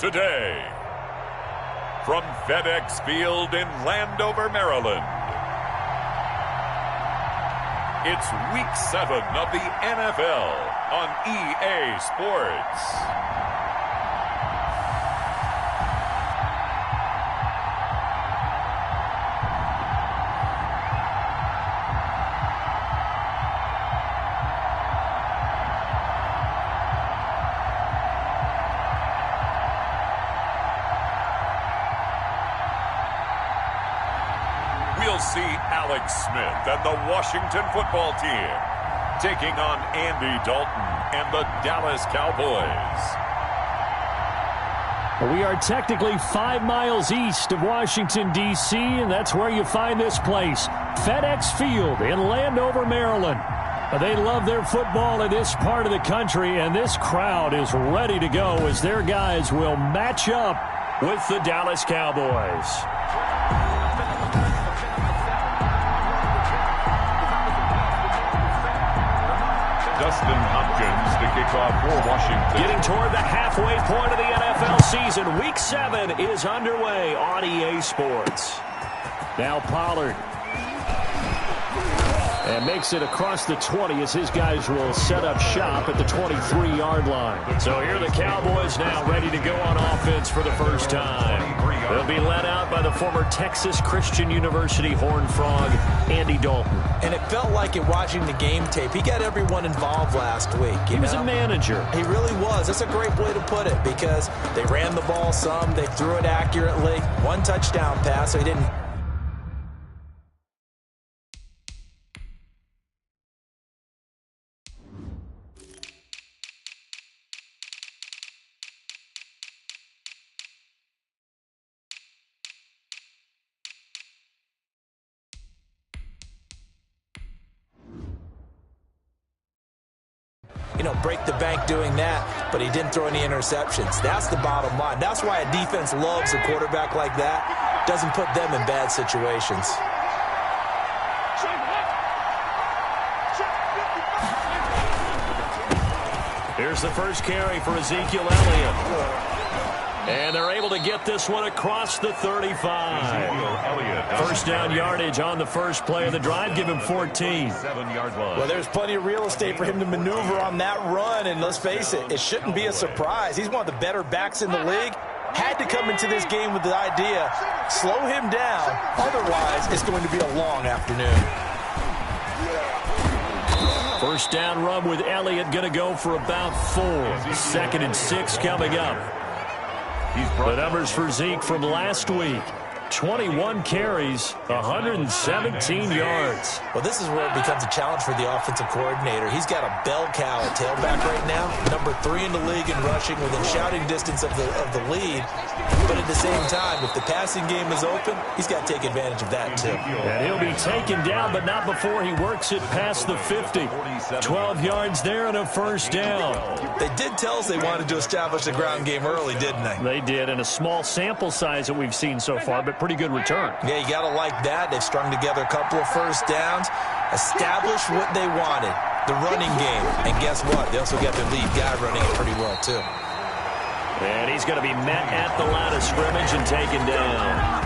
today. From FedEx Field in Landover, Maryland, it's Week 7 of the NFL on EA Sports. We'll see Alex Smith and the Washington football team taking on Andy Dalton and the Dallas Cowboys. We are technically 5 miles east of Washington, D.C., and that's where you find this place, FedEx Field in Landover, Maryland. They love their football in this part of the country, and this crowd is ready to go as their guys will match up with the Dallas Cowboys. Dustin Hopkins to kick off for Washington. Getting toward the halfway point of the NFL season. Week 7 is underway on EA Sports. Now Pollard. And makes it across the 20 as his guys will set up shop at the 23-yard line. So here are the Cowboys now ready to go on offense for the first time. They'll be led out by the former Texas Christian University Horned Frog, Andy Dalton. And it felt like it watching the game tape. He got everyone involved last week. He was a manager. He really was. That's a great way to put it because they ran the ball some. They threw it accurately. 1 touchdown pass, so he didn't. Break the bank doing that, but he didn't throw any interceptions. That's the bottom line. That's why a defense loves a quarterback like that. Doesn't put them in bad situations. Here's the first carry for Ezekiel Elliott. And they're able to get this one across the 35. First down yardage on the first play of the drive. Give him 14. Well, there's plenty of real estate for him to maneuver on that run. And let's face it, it shouldn't be a surprise. He's one of the better backs in the league. Had to come into this game with the idea, slow him down. Otherwise, it's going to be a long afternoon. First down run with Elliott going to go for about 4. 2nd and 6 coming up. The numbers for Zeke from last week. 21 carries, 117 yards. Well, this is where it becomes a challenge for the offensive coordinator. He's got a bell cow at tailback right now, number 3 in the league in rushing, within shouting distance of the lead. But at the same time, if the passing game is open, he's got to take advantage of that too. And he'll be taken down, but not before he works it past the 50. 12 yards there and a first down. They did tell us they wanted to establish the ground game early, didn't they? They did, and a small sample size that we've seen so far, but pretty good return. Yeah, you got to like that. They've strung together a couple of first downs, established what they wanted, the running game. And guess what? They also got their lead guy running it pretty well, too. And he's going to be met at the line of scrimmage and taken down.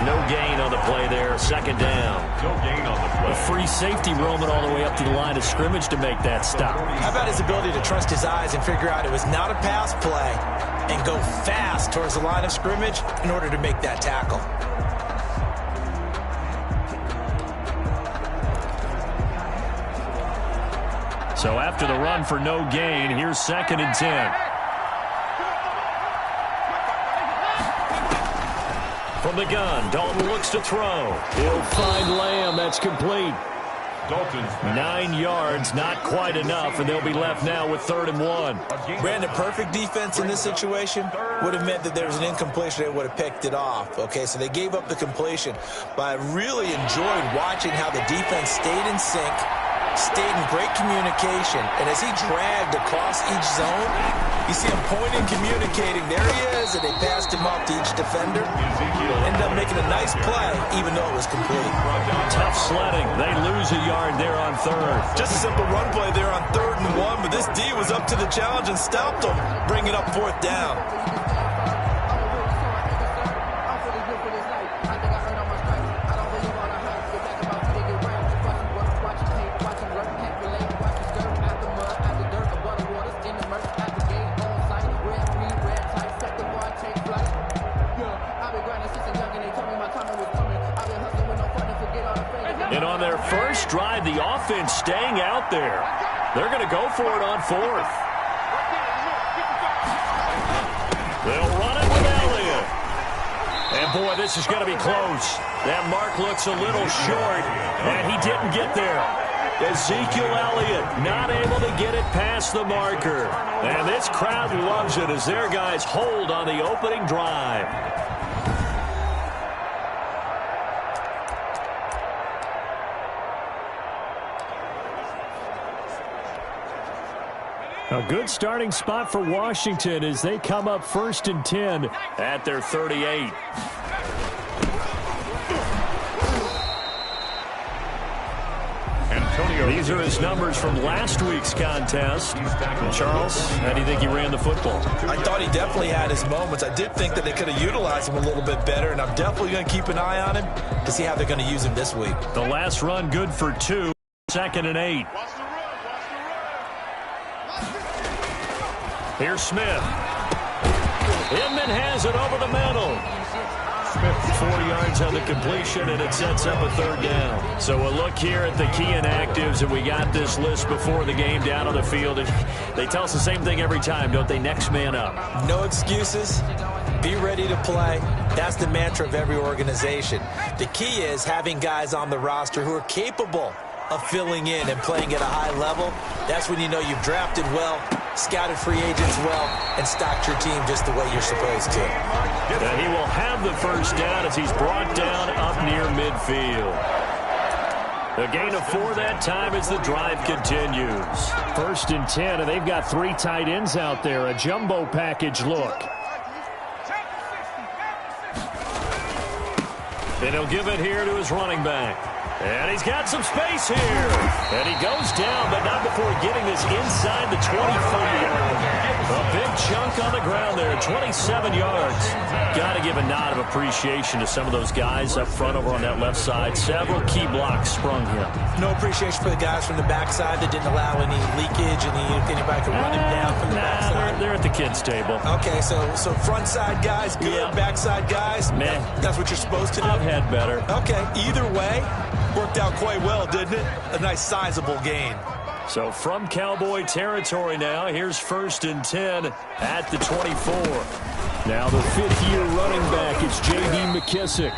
No gain on the play there. 2nd down. No gain on the play. A free safety roaming all the way up to the line of scrimmage to make that stop. How about his ability to trust his eyes and figure out it was not a pass play and go fast towards the line of scrimmage in order to make that tackle? So after the run for no gain, here's 2nd and 10. From the gun, Dalton looks to throw. He'll find Lamb. That's complete. Dalton. 9 yards, not quite enough, and they'll be left now with 3rd and 1. Brandon, perfect defense in this situation would have meant that there was an incompletion. They would have picked it off. Okay, so they gave up the completion. But I really enjoyed watching how the defense stayed in sync, stayed in great communication, and as he dragged across each zone, you see him pointing, communicating. There he is, and they passed him off to each defender. Ended up making a nice play, even though it was complete. Tough sledding. They lose a yard there on 3rd. Just a simple run play there on 3rd and 1, but this D was up to the challenge and stopped him, bringing up 4th down. offense staying out there. They're going to go for it on fourth. They'll run it with Elliott. And, boy, this is going to be close. That mark looks a little short, and he didn't get there. Ezekiel Elliott not able to get it past the marker. And this crowd loves it as their guys hold on the opening drive. A good starting spot for Washington as they come up 1st and 10 at their 38. These are his numbers from last week's contest. And Charles, how do you think he ran the football? I thought he definitely had his moments. I did think that they could have utilized him a little bit better, and I'm definitely going to keep an eye on him to see how they're going to use him this week. The last run good for 2, 2nd and 8. Here's Smith. Inman has it over the middle. Smith 4 yards on the completion, and it sets up a 3rd down. So a look here at the key inactives, and we got this list before the game down on the field. And they tell us the same thing every time, don't they? Next man up. No excuses. Be ready to play. That's the mantra of every organization. The key is having guys on the roster who are capable of filling in and playing at a high level. That's when you know you've drafted well, scouted free agents well, and stocked your team just the way you're supposed to. And he will have the 1st down as he's brought down up near midfield. A gain of 4 that time as the drive continues. 1st and 10, and they've got 3 tight ends out there. A jumbo package look. And he'll give it here to his running back. And he's got some space here. And he goes down, but not before getting this inside the 25. A big chunk on the ground there, 27 yards. Got to give a nod of appreciation to some of those guys up front over on that left side. Several key blocks sprung him. No appreciation for the guys from the backside that didn't allow any leakage, anybody could run him down from the backside. They're at the kids' table. Okay, so front side guys, good. Yeah. Backside guys, man, that's what you're supposed to do. I've had better. Okay, either way, worked out quite well, didn't it? A nice sizable gain. So from Cowboy territory now, here's 1st and 10 at the 24. Now the 5th-year running back is J.D. McKissick.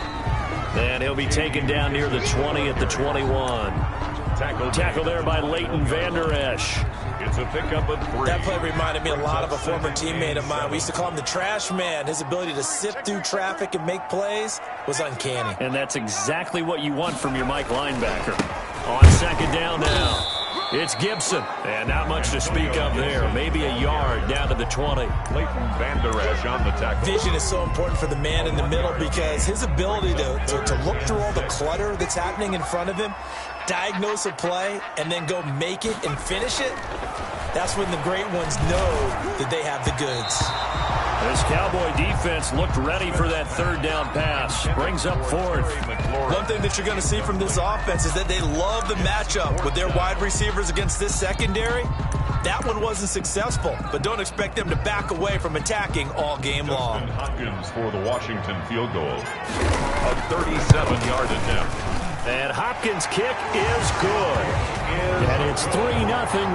And he'll be taken down near the 20 at the 21. Tackle there by Leighton Vander Esch. It's a pickup of 3. That play reminded me a lot of a former teammate of mine. We used to call him the trash man. His ability to sift through traffic and make plays was uncanny. And that's exactly what you want from your Mike linebacker. On 2nd down now, it's Gibson. And not much to speak of there. Maybe a yard down to the 20. Leighton Vander Esch on the tackle. Vision is so important for the man in the middle because his ability to look through all the clutter that's happening in front of him, diagnose a play, and then go make it and finish it, that's when the great ones know that they have the goods. This Cowboy defense looked ready for that 3rd down pass. Brings up 4th. One thing that you're going to see from this offense is that they love the matchup with their wide receivers against this secondary. That one wasn't successful, but don't expect them to back away from attacking all game long. Hopkins for the Washington field goal. A 37-yard attempt. And Hopkins' kick is good. And it's 3-0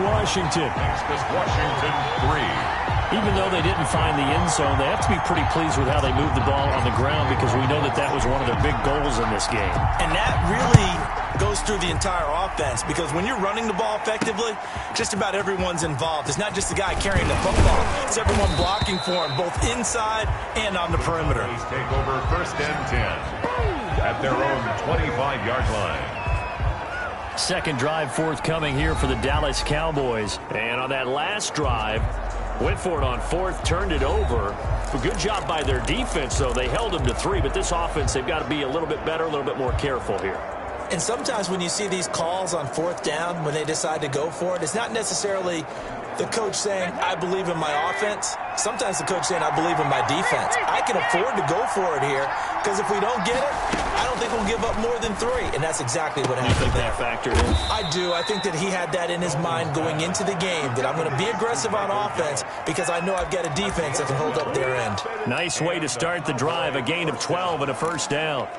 Washington. Washington 3. Even though they didn't find the end zone, they have to be pretty pleased with how they moved the ball on the ground because we know that that was one of their big goals in this game. And that really goes through the entire offense because when you're running the ball effectively, just about everyone's involved. It's not just the guy carrying the football. It's everyone blocking for him, both inside and on the perimeter. Please take over 1st and 10 at their own 25-yard line. 2nd drive forthcoming here for the Dallas Cowboys. And on that last drive, went for it on 4th, turned it over. A good job by their defense, though. They held them to 3, but this offense, they've got to be a little bit better, a little bit more careful here. And sometimes when you see these calls on 4th down, when they decide to go for it, it's not necessarily the coach saying, I believe in my offense. Sometimes the coach saying, I believe in my defense. I can afford to go for it here because if we don't get it, I don't think we'll give up more than 3. And that's exactly what happened. You think that factored in? I do. I think that he had that in his mind going into the game, that I'm going to be aggressive on offense because I know I've got a defense that can hold up their end. Nice way to start the drive. A gain of 12 and a 1st down.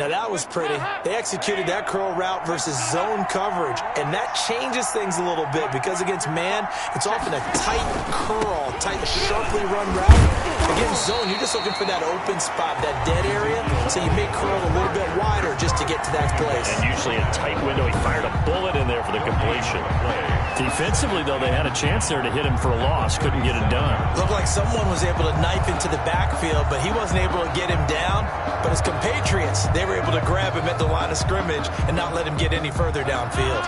Now that was pretty. They executed that curl route versus zone coverage, and that changes things a little bit because against man, it's often a tight curl, tight, sharply run route. Against zone, you're just looking for that open spot, that dead area, so you may curl a little bit wider just to get to that place. And usually a tight window. He fired a bullet in there for the completion. Defensively, though, they had a chance there to hit him for a loss. Couldn't get it done. Looked like someone was able to knife into the backfield, but he wasn't able to get him down. But his compatriots, they were able to grab him at the line of scrimmage and not let him get any further downfield.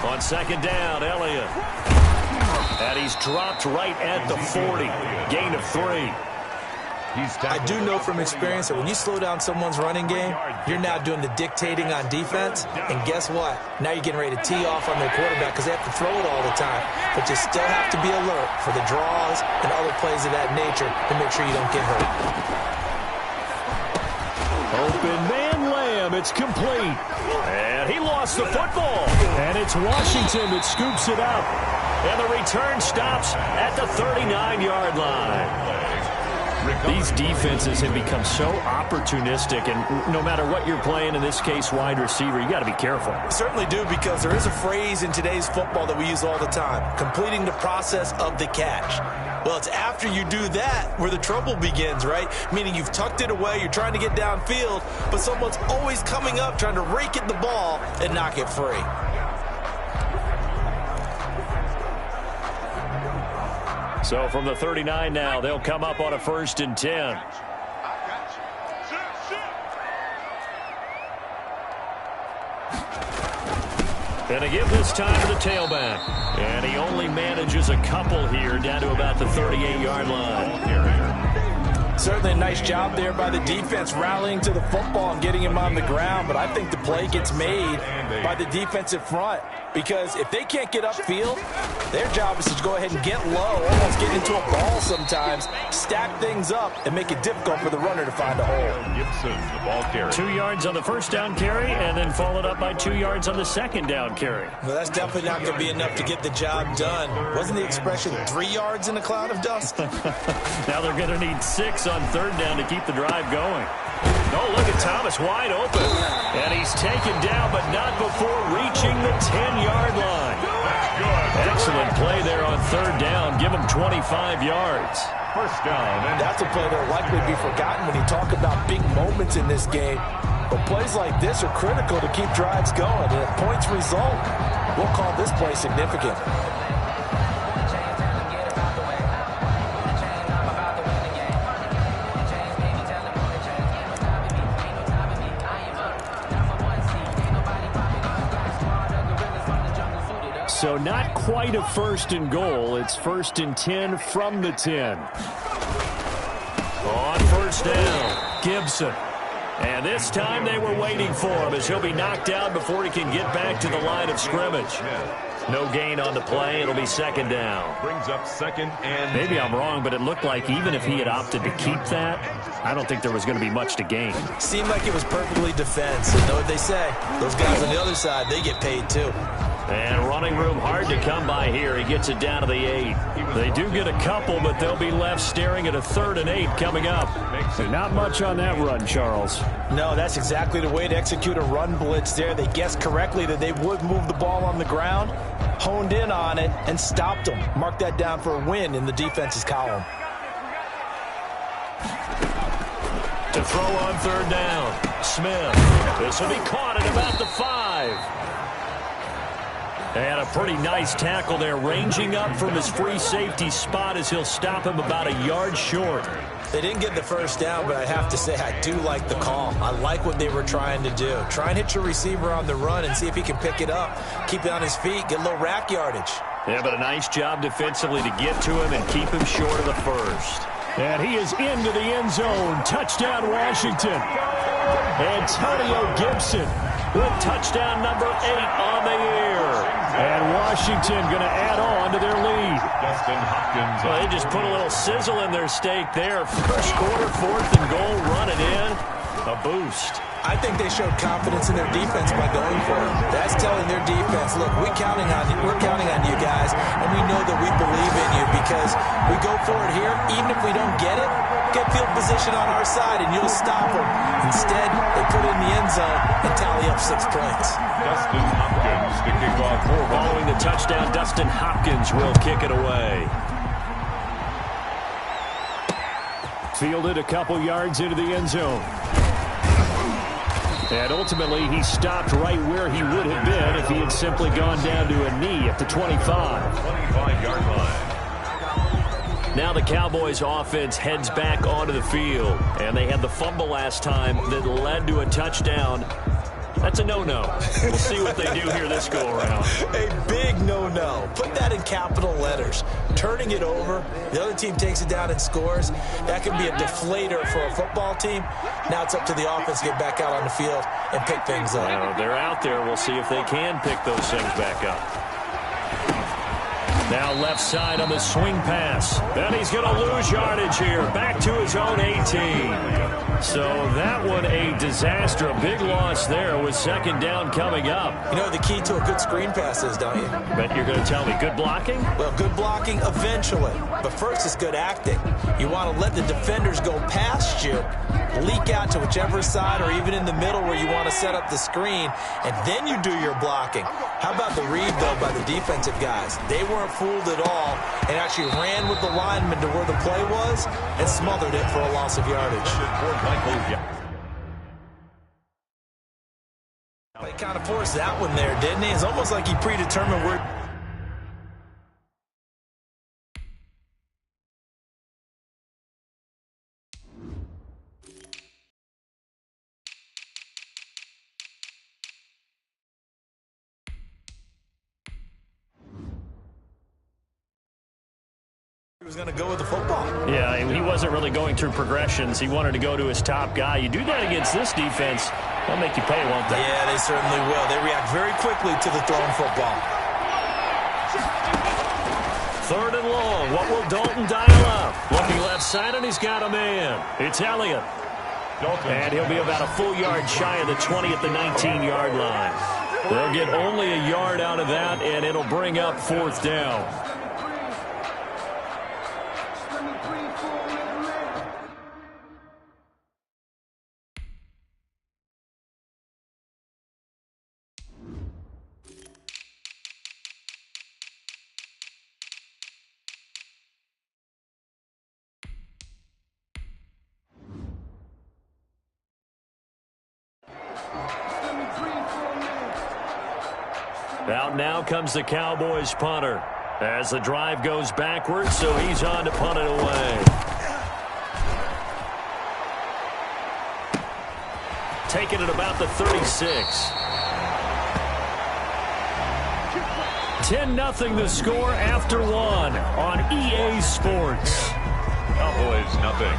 On second down, Elliott. And he's dropped right at the 40. Gain of 3. I do know from experience that when you slow down someone's running game, you're now doing the dictating on defense. And guess what? Now you're getting ready to tee off on their quarterback because they have to throw it all the time. But you still have to be alert for the draws and other plays of that nature to make sure you don't get hurt. Open man Lamb. It's complete. And he lost the football. And it's Washington that scoops it up. And the return stops at the 39-yard line. These defenses have become so opportunistic, and no matter what you're playing, in this case wide receiver, you got to be careful. Certainly do, because there is a phrase in today's football that we use all the time, completing the process of the catch. Well, it's after you do that where the trouble begins, right? Meaning you've tucked it away, you're trying to get downfield, but someone's always coming up trying to rake at the ball and knock it free. So from the 39 now, they'll come up on a 1st and 10. And a give this time to the tailback. And he only manages a couple here down to about the 38-yard line. Certainly a nice job there by the defense rallying to the football and getting him on the ground. But I think the play gets made by the defensive front. Because if they can't get upfield, their job is to go ahead and get low, almost get into a ball sometimes, stack things up, and make it difficult for the runner to find a hole. Gibson, the ball carry. 2 yards on the first down carry, and then followed up by 2 yards on the second down carry. Well, that's definitely not going to be enough to get the job done. Wasn't the expression 3 yards in a cloud of dust? Now they're going to need 6 on third down to keep the drive going. Oh, look at Thomas wide open. And he's taken down, but not before reaching the 10-yard line. Excellent play there on third down. Give him 25 yards. First down. And that's a play that will likely be forgotten when you talk about big moments in this game. But plays like this are critical to keep drives going. And if points result, we'll call this play significant. So not quite a 1st and goal. It's 1st and 10 from the 10. On first down, Gibson. And this time they were waiting for him as he'll be knocked down before he can get back to the line of scrimmage. No gain on the play. It'll be second down. Brings up second and maybe I'm wrong, but it looked like even if he had opted to keep that, I don't think there was going to be much to gain. Seemed like it was perfectly defense. And know what they say? Those guys on the other side, they get paid too. And running room hard to come by here. He gets it down to the 8. They do get a couple, but they'll be left staring at a 3rd and 8 coming up. Not much on that run, Charles. No, that's exactly the way to execute a run blitz there. They guessed correctly that they would move the ball on the ground, honed in on it, and stopped them. Mark that down for a win in the defense's column. To throw on third down, Smith. This will be caught at about the 5. And a pretty nice tackle there, ranging up from his free safety spot as he'll stop him about a yard short. They didn't get the first down, but I have to say I do like the call. I like what they were trying to do. Try and hit your receiver on the run and see if he can pick it up. Keep it on his feet, get a little rack yardage. Yeah, but a nice job defensively to get to him and keep him short of the first. And he is into the end zone. Touchdown, Washington. Antonio Gibson with touchdown number 8 on the year. And Washington going to add on to their lead. Dustin Hopkins. Well, they just put a little sizzle in their steak there. First quarter, 4th and goal, run it in. A boost. I think they showed confidence in their defense by going for it. That's telling their defense, look, we're counting on you guys, and we know that we believe in you because we go for it here. Even if we don't get it, get field position on our side, and you'll stop them. Instead, they put it in the end zone and tally up 6 points. Dustin Hopkins to kick off. Following the touchdown, Dustin Hopkins will kick it away. Fielded a couple yards into the end zone. And ultimately, he stopped right where he would have been if he had simply gone down to a knee at the 25. 25-yard line. Now the Cowboys offense heads back onto the field. And they had the fumble last time that led to a touchdown. That's a no-no. We'll see what they do here this go-around. A big no-no. Put that in capital letters. Turning it over, the other team takes it down and scores. That can be a deflator for a football team. Now it's up to the offense to get back out on the field and pick things up. Well, they're out there. We'll see if they can pick those things back up. Now left side on the swing pass. And he's going to lose yardage here. Back to his own 18. So that one a disaster. A big loss there with second down coming up. You know the key to a good screen pass is, don't you? Bet you're going to tell me good blocking? Well, good blocking eventually. But first is good acting. You want to let the defenders go past you, leak out to whichever side or even in the middle where you want to set up the screen, and then you do your blocking. How about the read, though, by the defensive guys? They weren't fooled at all and actually ran with the lineman to where the play was and smothered it for a loss of yardage. He kind of forced that one there, didn't he? It's almost like he predetermined where... was going to go with the football. Yeah, he wasn't really going through progressions. He wanted to go to his top guy. You do that against this defense, they'll make you pay, won't they? Yeah, they certainly will. They react very quickly to the thrown football. Third and long. What will Dalton dial up? Looking left side, and he's got a man. It's Elliott. And he'll be about a full yard shy of the 20 at the 19-yard line. They'll get only a yard out of that, and it'll bring up fourth down. Out now comes the Cowboys punter as the drive goes backwards, so he's on to punt it away. Taking it about the 36. 10-0 the score after one on EA Sports. Cowboys nothing.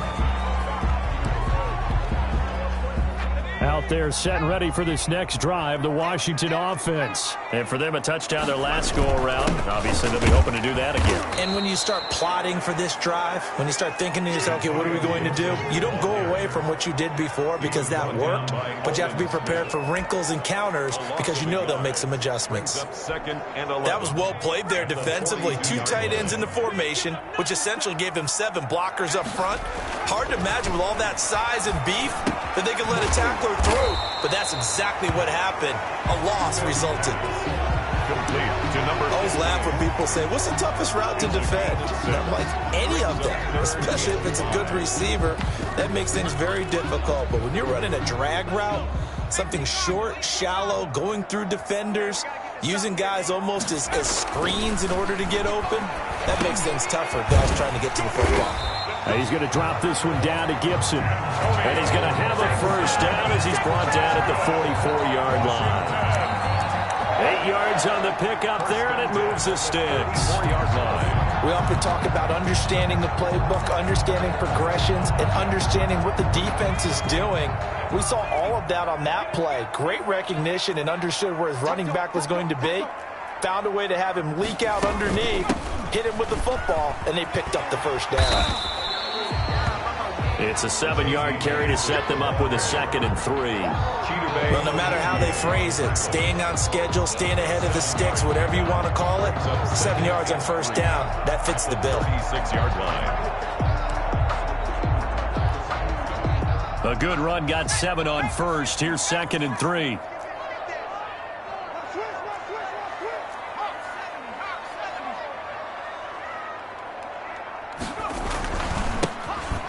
Out there set and ready for this next drive, the Washington offense. And for them, a touchdown their last go-around. Obviously, they'll be hoping to do that again. And when you start plotting for this drive, when you start thinking to yourself, okay, what are we going to do? You don't go away from what you did before because that worked, but you have to be prepared for wrinkles and counters because you know they'll make some adjustments. That was well played there defensively. 2 tight ends in the formation, which essentially gave them 7 blockers up front. Hard to imagine with all that size and beef that they could let a tackler through, but that's exactly what happened. A loss resulted. I always laugh when people say, what's the toughest route to defend? And I'm like, any of them, especially if it's a good receiver. That makes things very difficult. But when you're running a drag route, something short, shallow, going through defenders, using guys almost as screens in order to get open, that makes things tougher. Guys trying to get to the football. He's going to drop this one down to Gibson. And he's going to have a first down as he's brought down at the 44-yard line. 8 yards on the pickup there, and it moves the sticks. 4-yard line. We often talk about understanding the playbook, understanding progressions, and understanding what the defense is doing. We saw all of that on that play. Great recognition and understood where his running back was going to be. Found a way to have him leak out underneath, hit him with the football, and they picked up the first down. It's a 7-yard carry to set them up with a 2nd and 3. Well, no matter how they phrase it, staying on schedule, staying ahead of the sticks, whatever you want to call it, 7 yards on first down, that fits the bill. 36-yard line. A good run got 7 on first. Here's 2nd and 3.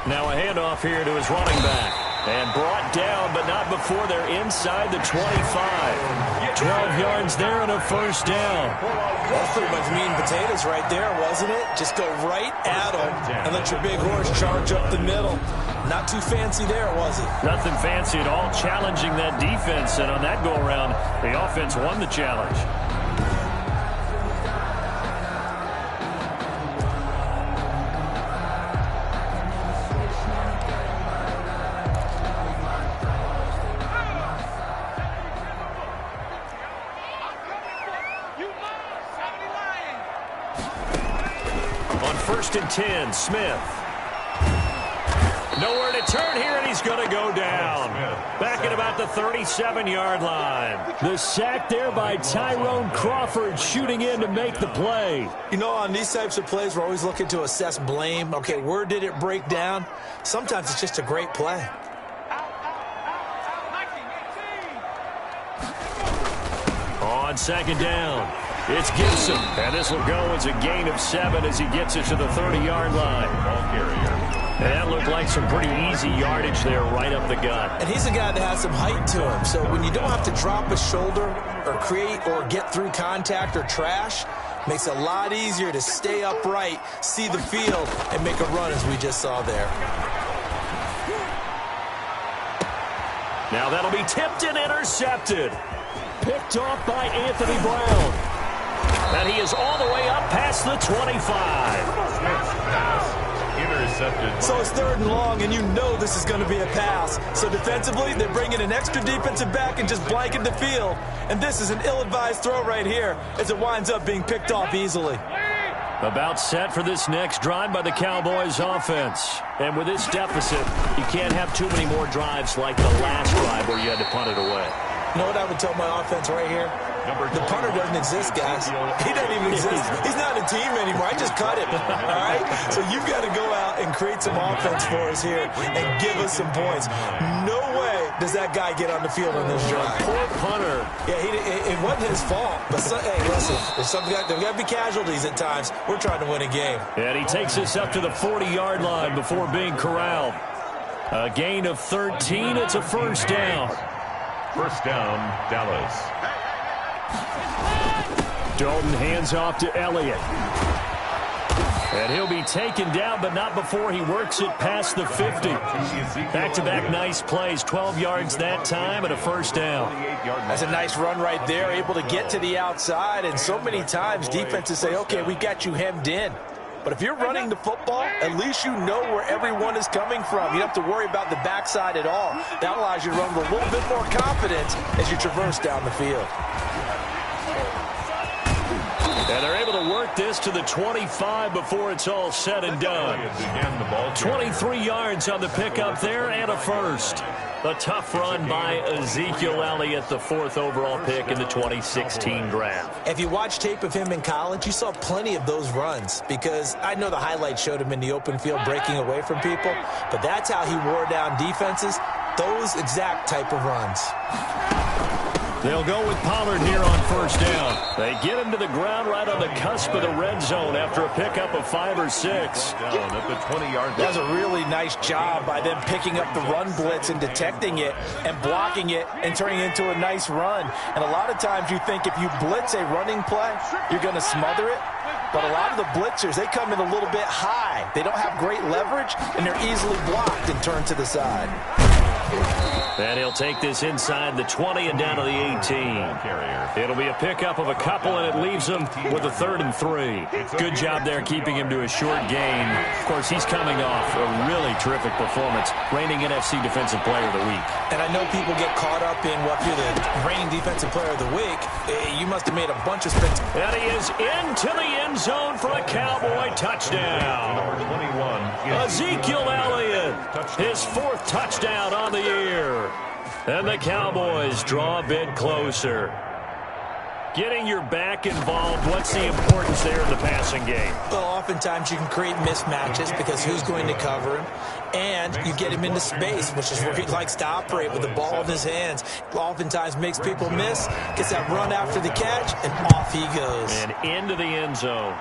Now a handoff here to his running back. And brought down, but not before they're inside the 25. 12 yards there and a first down. That's pretty much meat and potatoes right there, wasn't it? Just go right at them and let your big horse charge up the middle. Not too fancy there, was it? Nothing fancy at all, challenging that defense. And on that go-around, the offense won the challenge. On 1st and 10, Smith. Nowhere to turn here, and he's going to go down. Back at about the 37-yard line. The sack there by Tyrone Crawford, shooting in to make the play. You know, on these types of plays, we're always looking to assess blame. Okay, where did it break down? Sometimes it's just a great play. On 2nd down, it's Gibson. And this will go as a gain of 7 as he gets it to the 30-yard line. Ball carrier. And that looked like some pretty easy yardage there right up the gut. And he's a guy that has some height to him. So when you don't have to drop a shoulder or create or get through contact or trash, makes it a lot easier to stay upright, see the field, and make a run as we just saw there. Now that'll be tipped and intercepted. Picked off by Anthony Brown. And he is all the way up past the 25. Intercepted. So it's 3rd and long, and you know this is going to be a pass. So defensively, they're bringing an extra defensive back and just blanking the field. And this is an ill-advised throw right here as it winds up being picked off easily. About set for this next drive by the Cowboys offense. And with this deficit, you can't have too many more drives like the last drive where you had to punt it away. You know what I would tell my offense right here? The punter doesn't exist, guys. He doesn't even exist. He's not a team anymore. I just cut him. All right? So you've got to go out and create some offense for us here and give us some points. No way does that guy get on the field in this drive. Poor punter. Yeah, it wasn't his fault. But, hey, listen, there's got to be casualties at times. We're trying to win a game. And he takes us up to the 40-yard line before being corralled. A gain of 13. It's a first down. First down, Dallas. Dalton hands off to Elliott. And he'll be taken down, but not before he works it past the 50. Back-to-back nice plays, 12 yards that time and a first down. That's a nice run right there, able to get to the outside. And so many times defenses say, okay, we got you hemmed in. But if you're running the football, at least you know where everyone is coming from. You don't have to worry about the backside at all. That allows you to run with a little bit more confidence as you traverse down the field. And they're able to work this to the 25 before it's all said and done. 23 yards on the pickup there and a first. A tough run by Ezekiel Elliott, the 4th overall pick in the 2016 draft. If you watch tape of him in college, you saw plenty of those runs because I know the highlights showed him in the open field breaking away from people, but that's how he wore down defenses, those exact type of runs. They'll go with Pollard here on first down. They get him to the ground right on the cusp of the red zone after a pickup of 5 or 6. Down at the 20-yard line. That was a really nice job by them picking up the run blitz and detecting it and blocking it and turning it into a nice run. And a lot of times you think if you blitz a running play, you're going to smother it. But a lot of the blitzers, they come in a little bit high. They don't have great leverage, and they're easily blocked and turned to the side. And he'll take this inside the 20 and down to the 18. It'll be a pickup of a couple, and it leaves him with a 3rd and 3. Good job there keeping him to a short gain. Of course, he's coming off a really terrific performance, reigning NFC Defensive Player of the Week. And I know people get caught up in what you're the reigning Defensive Player of the Week. You must have made a bunch of spins. And he is into the end zone for a Cowboy touchdown. Ezekiel Elliott, his 4th touchdown on the year. And the Cowboys draw a bit closer. Getting your back involved, what's the importance there in the passing game? Well, oftentimes you can create mismatches because who's going to cover him? And you get him into space, which is where he likes to operate with the ball in his hands. Oftentimes makes people miss, gets that run after the catch, and off he goes. And into the end zone.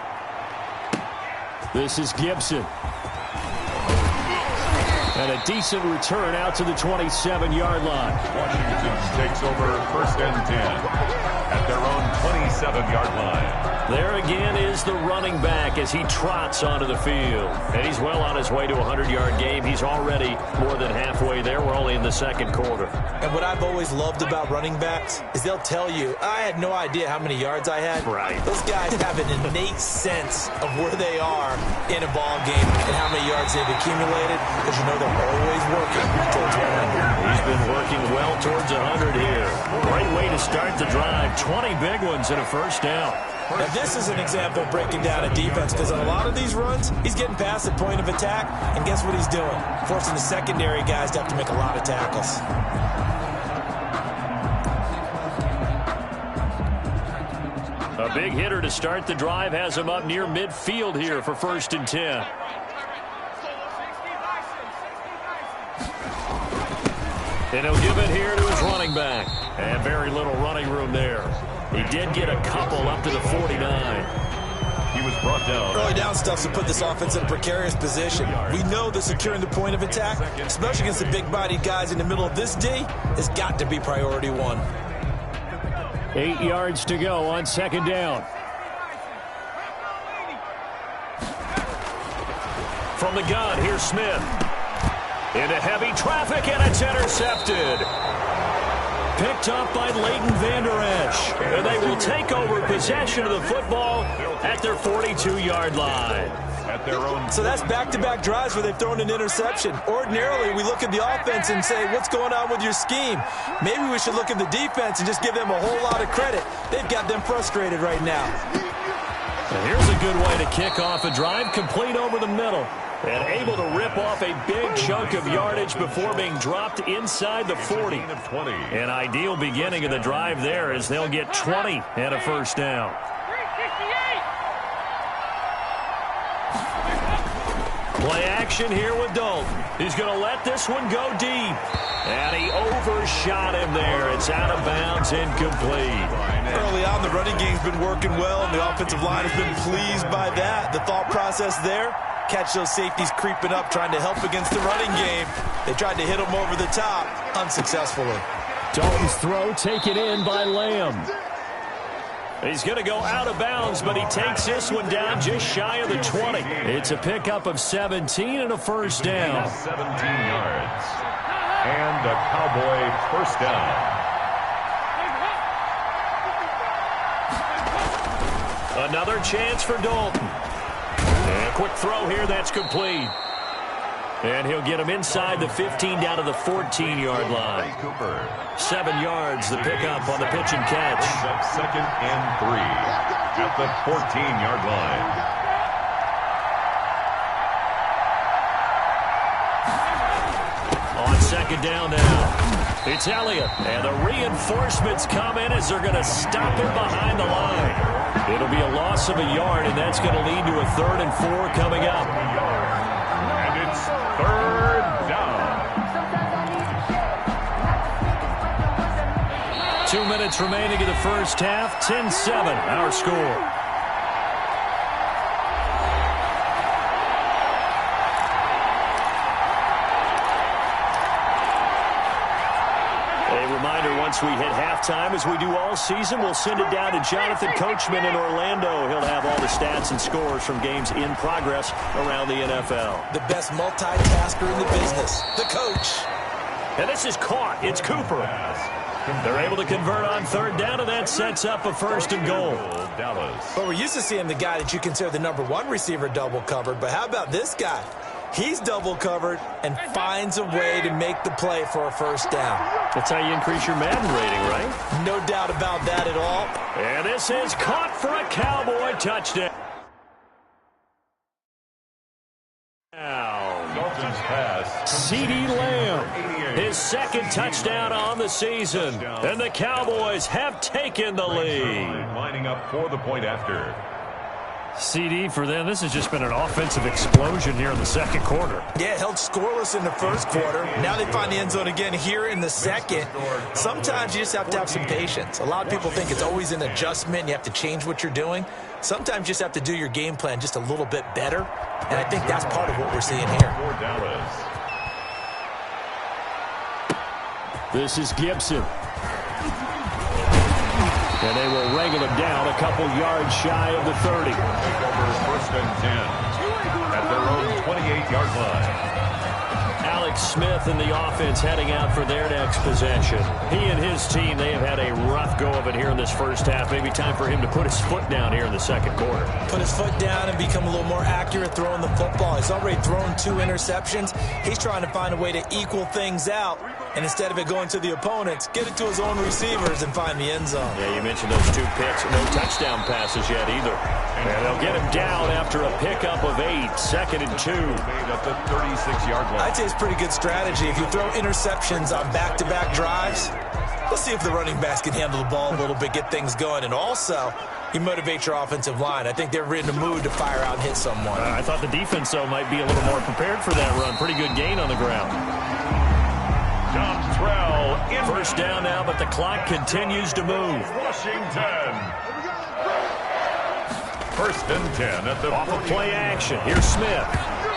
This is Gibson. And a decent return out to the 27-yard line. Washington takes over 1st and 10 at their own 27-yard line. There again is the running back as he trots onto the field. And he's well on his way to a 100-yard game. He's already more than halfway there. We're only in the 2nd quarter. And what I've always loved about running backs is they'll tell you, I had no idea how many yards I had. Right. Those guys have an innate sense of where they are in a ball game and how many yards they've accumulated, because you know they're always working towards 100. He's been working well towards 100 here. Great way to start the drive. 20 big ones and a 1st down. Now, this is an example of breaking down a defense, because on a lot of these runs, he's getting past the point of attack, and guess what he's doing? Forcing the secondary guys to have to make a lot of tackles. A big hitter to start the drive has him up near midfield here for 1st and 10. And he'll give it here to his running back. And very little running room there. He did get a couple up to the 49. He was brought down. Early down stuff to put this offense in a precarious position. We know that securing the point of attack, especially against the big-bodied guys in the middle of this D, has got to be priority 1. 8 yards to go on 2nd down. From the gun, here's Smith. Into heavy traffic, and it's intercepted. Picked up by Leighton Vander Esch. And they will take over possession of the football at their 42-yard line. At their own. So that's back-to-back drives where they've thrown an interception. Ordinarily, we look at the offense and say, what's going on with your scheme? Maybe we should look at the defense and just give them a whole lot of credit. They've got them frustrated right now. And here's a good way to kick off a drive, complete over the middle. And able to rip off a big chunk of yardage before being dropped inside the 40. An ideal beginning of the drive there as they'll get 20 and a 1st down. Play action here with Dalton. He's going to let this one go deep. And he overshot him there. It's out of bounds, incomplete. Early on, the running game's been working well, and the offensive line has been pleased by that. The thought process there, catch those safeties creeping up, trying to help against the running game. They tried to hit them over the top, unsuccessfully. Dalton's throw taken in by Lamb. He's going to go out of bounds, but he takes this one down just shy of the 20. It's a pickup of 17 and a 1st down. 17 yards. And a Cowboy 1st down. Another chance for Dalton. And a quick throw here, that's complete. And he'll get him inside the 15 down to the 14-yard line. 7 yards, the pickup on the pitch and catch. 2nd and 3 at the 14-yard line. On 2nd down now, it's Elliott. And the reinforcements come in as they're going to stop him behind the line. It'll be a loss of a yard, and that's going to lead to a 3rd and 4 coming up. And it's 3rd down. 2 minutes remaining in the 1st half. 10-7, our score. Once we hit halftime, as we do all season, we'll send it down to Jonathan Coachman in Orlando. He'll have all the stats and scores from games in progress around the NFL. The best multitasker in the business, the coach. And this is caught. It's Cooper. They're able to convert on third down, and that sets up a first and goal. Well, we're used to seeing the guy that you consider the #1 receiver double covered, but how about this guy? He's double covered and finds a way to make the play for a first down. That's how you increase your Madden rating, right? No doubt about that at all. And this is caught for a Cowboy touchdown. Dalton's pass. C.D. Lamb, his second touchdown on the season. And the Cowboys have taken the lead. Lining up for the point after. CD for them, this has just been an offensive explosion here in the second quarter. Yeah, held scoreless in the first quarter. Now they find the end zone again here in the second. Sometimes you just have to have some patience. A lot of people think it's always an adjustment. You have to change what you're doing. Sometimes you just have to do your game plan just a little bit better. And I think that's part of what we're seeing here. This is Gibson. And they will wrangle him down a couple yards shy of the 30. First and 10 at their own 28-yard line. Alex Smith and the offense heading out for their next possession. He and his team, they have had a rough go of it here in this first half. Maybe time for him to put his foot down here in the second quarter. Put his foot down and become a little more accurate throwing the football. He's already thrown 2 interceptions. He's trying to find a way to equal things out. And instead of it going to the opponents, get it to his own receivers and find the end zone. Yeah, you mentioned those 2 picks. No touchdown passes yet either. And they'll get him down after a pickup of 8. Second and 2. At the 36-yard line. I'd say it's pretty good strategy. If you throw interceptions on back-to-back drives, let's see if the running backs can handle the ball a little bit, get things going. And also, you motivate your offensive line. I think they're in a mood to fire out and hit someone. I thought the defense, though, might be a little more prepared for that run. Pretty good gain on the ground. First down now, but the clock continues to move. Washington. First and 10 at the off of play action. Here's Smith.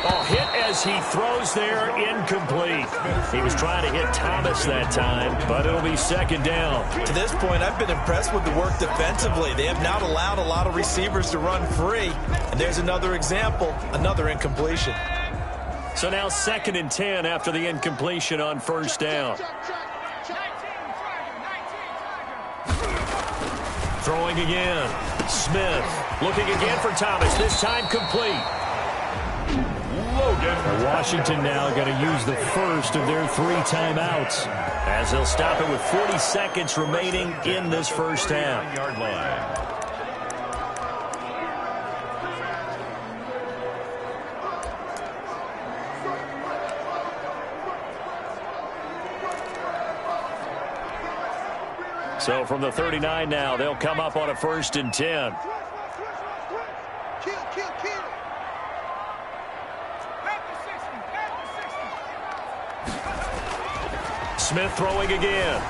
Oh, hit as he throws there, incomplete. He was trying to hit Thomas that time, but it'll be second down. To this point, I've been impressed with the work defensively. They have not allowed a lot of receivers to run free. And there's another example, another incompletion. So now second and 10 after the incompletion on first down. Throwing again. Smith looking again for Thomas. This time complete. Logan. Washington now going to use the first of their 3 timeouts as they'll stop it with 40 seconds remaining in this first half. Yard line. So from the 39 now, they'll come up on a first and 10. Smith throwing again.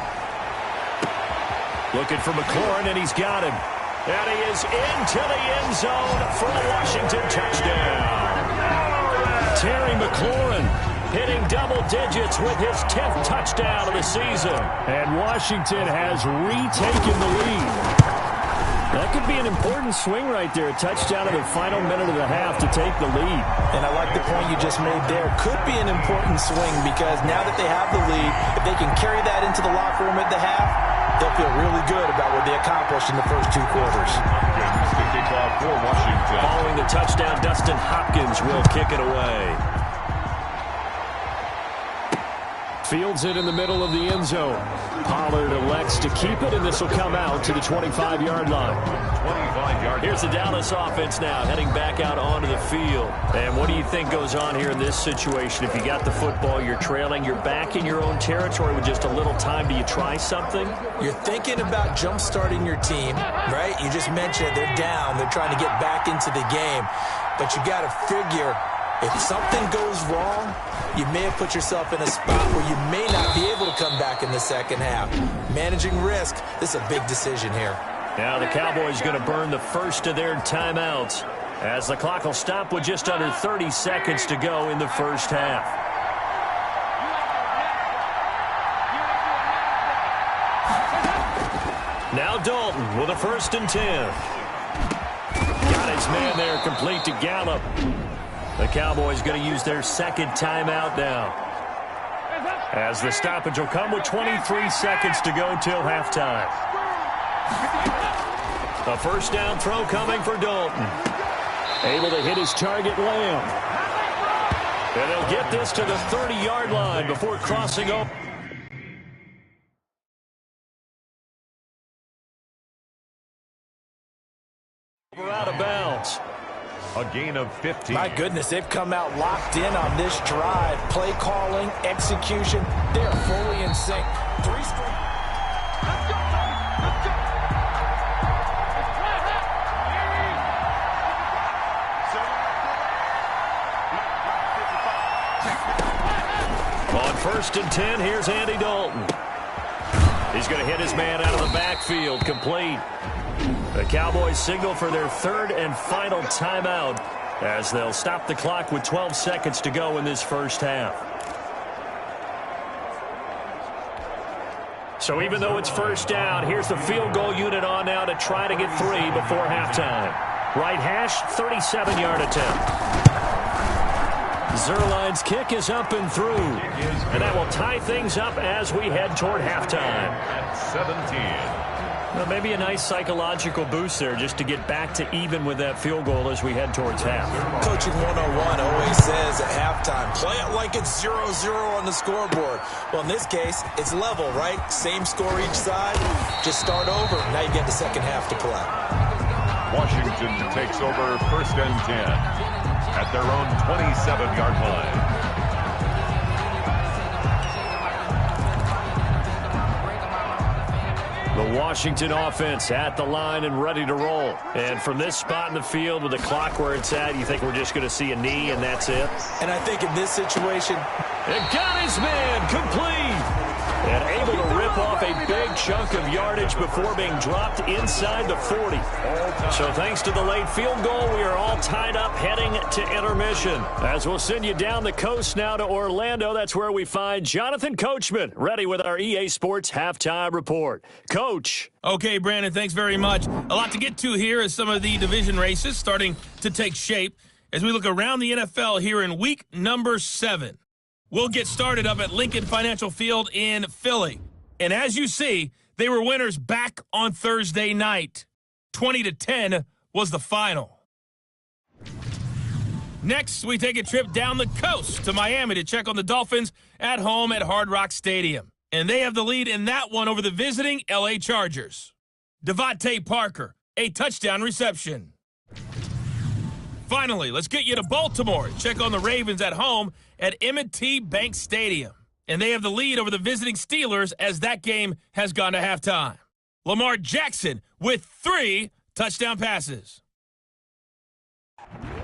Looking for McLaurin, and he's got him. And he is into the end zone for a Washington touchdown. Terry McLaurin hitting double digits with his 10th touchdown of the season. And Washington has retaken the lead. That could be an important swing right there. A touchdown in the final minute of the half to take the lead. And I like the point you just made there. Could be an important swing because now that they have the lead, if they can carry that into the locker room at the half, they'll feel really good about what they accomplished in the first 2 quarters. Following the touchdown, Dustin Hopkins will kick it away. Fields it in the middle of the end zone. Pollard elects to keep it, and this will come out to the 25-yard line. Here's the Dallas offense now, heading back out onto the field. And what do you think goes on here in this situation? If you got the football, you're trailing, you're back in your own territory with just a little time. Do you try something? You're thinking about jump-starting your team, right? You just mentioned it. They're down. They're trying to get back into the game. But you got to figure, if something goes wrong, you may have put yourself in a spot where you may not be able to come back in the second half. Managing risk, this is a big decision here. Now the Cowboys going to burn the first of their timeouts as the clock will stop with just under 30 seconds to go in the first half. Now Dalton with a first and 10. Got his man there, complete to Gallup. The Cowboys going to use their second timeout now. As the stoppage will come with 23 seconds to go till halftime. A first down throw coming for Dalton. Able to hit his target, Lamb. And they'll get this to the 30-yard line before crossing over. Out of bounds. A gain of 15. My goodness, they've come out locked in on this drive. Play calling, execution, they're fully in sync. Three straight. Let's go, let's go. On 1st and 10, here's Andy Dalton. He's going to hit his man out of the backfield, complete. The Cowboys signal for their 3rd and final timeout as they'll stop the clock with 12 seconds to go in this first half. So even though it's first down, here's the field goal unit on now to try to get 3 before halftime. Right hash, 37-yard attempt. Zerline's kick is up and through. And that will tie things up as we head toward halftime. At 17. Well, maybe a nice psychological boost there just to get back to even with that field goal as we head towards half. Coaching 101 always says at halftime, play it like it's 0-0 on the scoreboard. Well, in this case, it's level, right? Same score each side. Just start over. Now you get the second half to play. Washington takes over 1st and 10 at their own 27-yard line. The Washington offense at the line and ready to roll. And from this spot in the field with the clock where it's at, you think we're just going to see a knee and that's it? And I think in this situation, it got his man complete. And able to rip off a big chunk of yardage before being dropped inside the 40. So thanks to the late field goal, we are all tied up heading to intermission. As we'll send you down the coast now to Orlando, that's where we find Jonathan Coachman, ready with our EA Sports Halftime Report. Coach. Okay, Brandon, thanks very much. A lot to get to here as some of the division races starting to take shape as we look around the NFL here in week number 7. We'll get started up at Lincoln Financial Field in Philly. And as you see, they were winners back on Thursday night. 20-10 was the final. Next, we take a trip down the coast to Miami to check on the Dolphins at home at Hard Rock Stadium. And they have the lead in that one over the visiting L.A. Chargers. Devontae Parker, a touchdown reception. Finally, let's get you to Baltimore and check on the Ravens at home at M&T Bank Stadium. And they have the lead over the visiting Steelers as that game has gone to halftime. Lamar Jackson with 3 touchdown passes.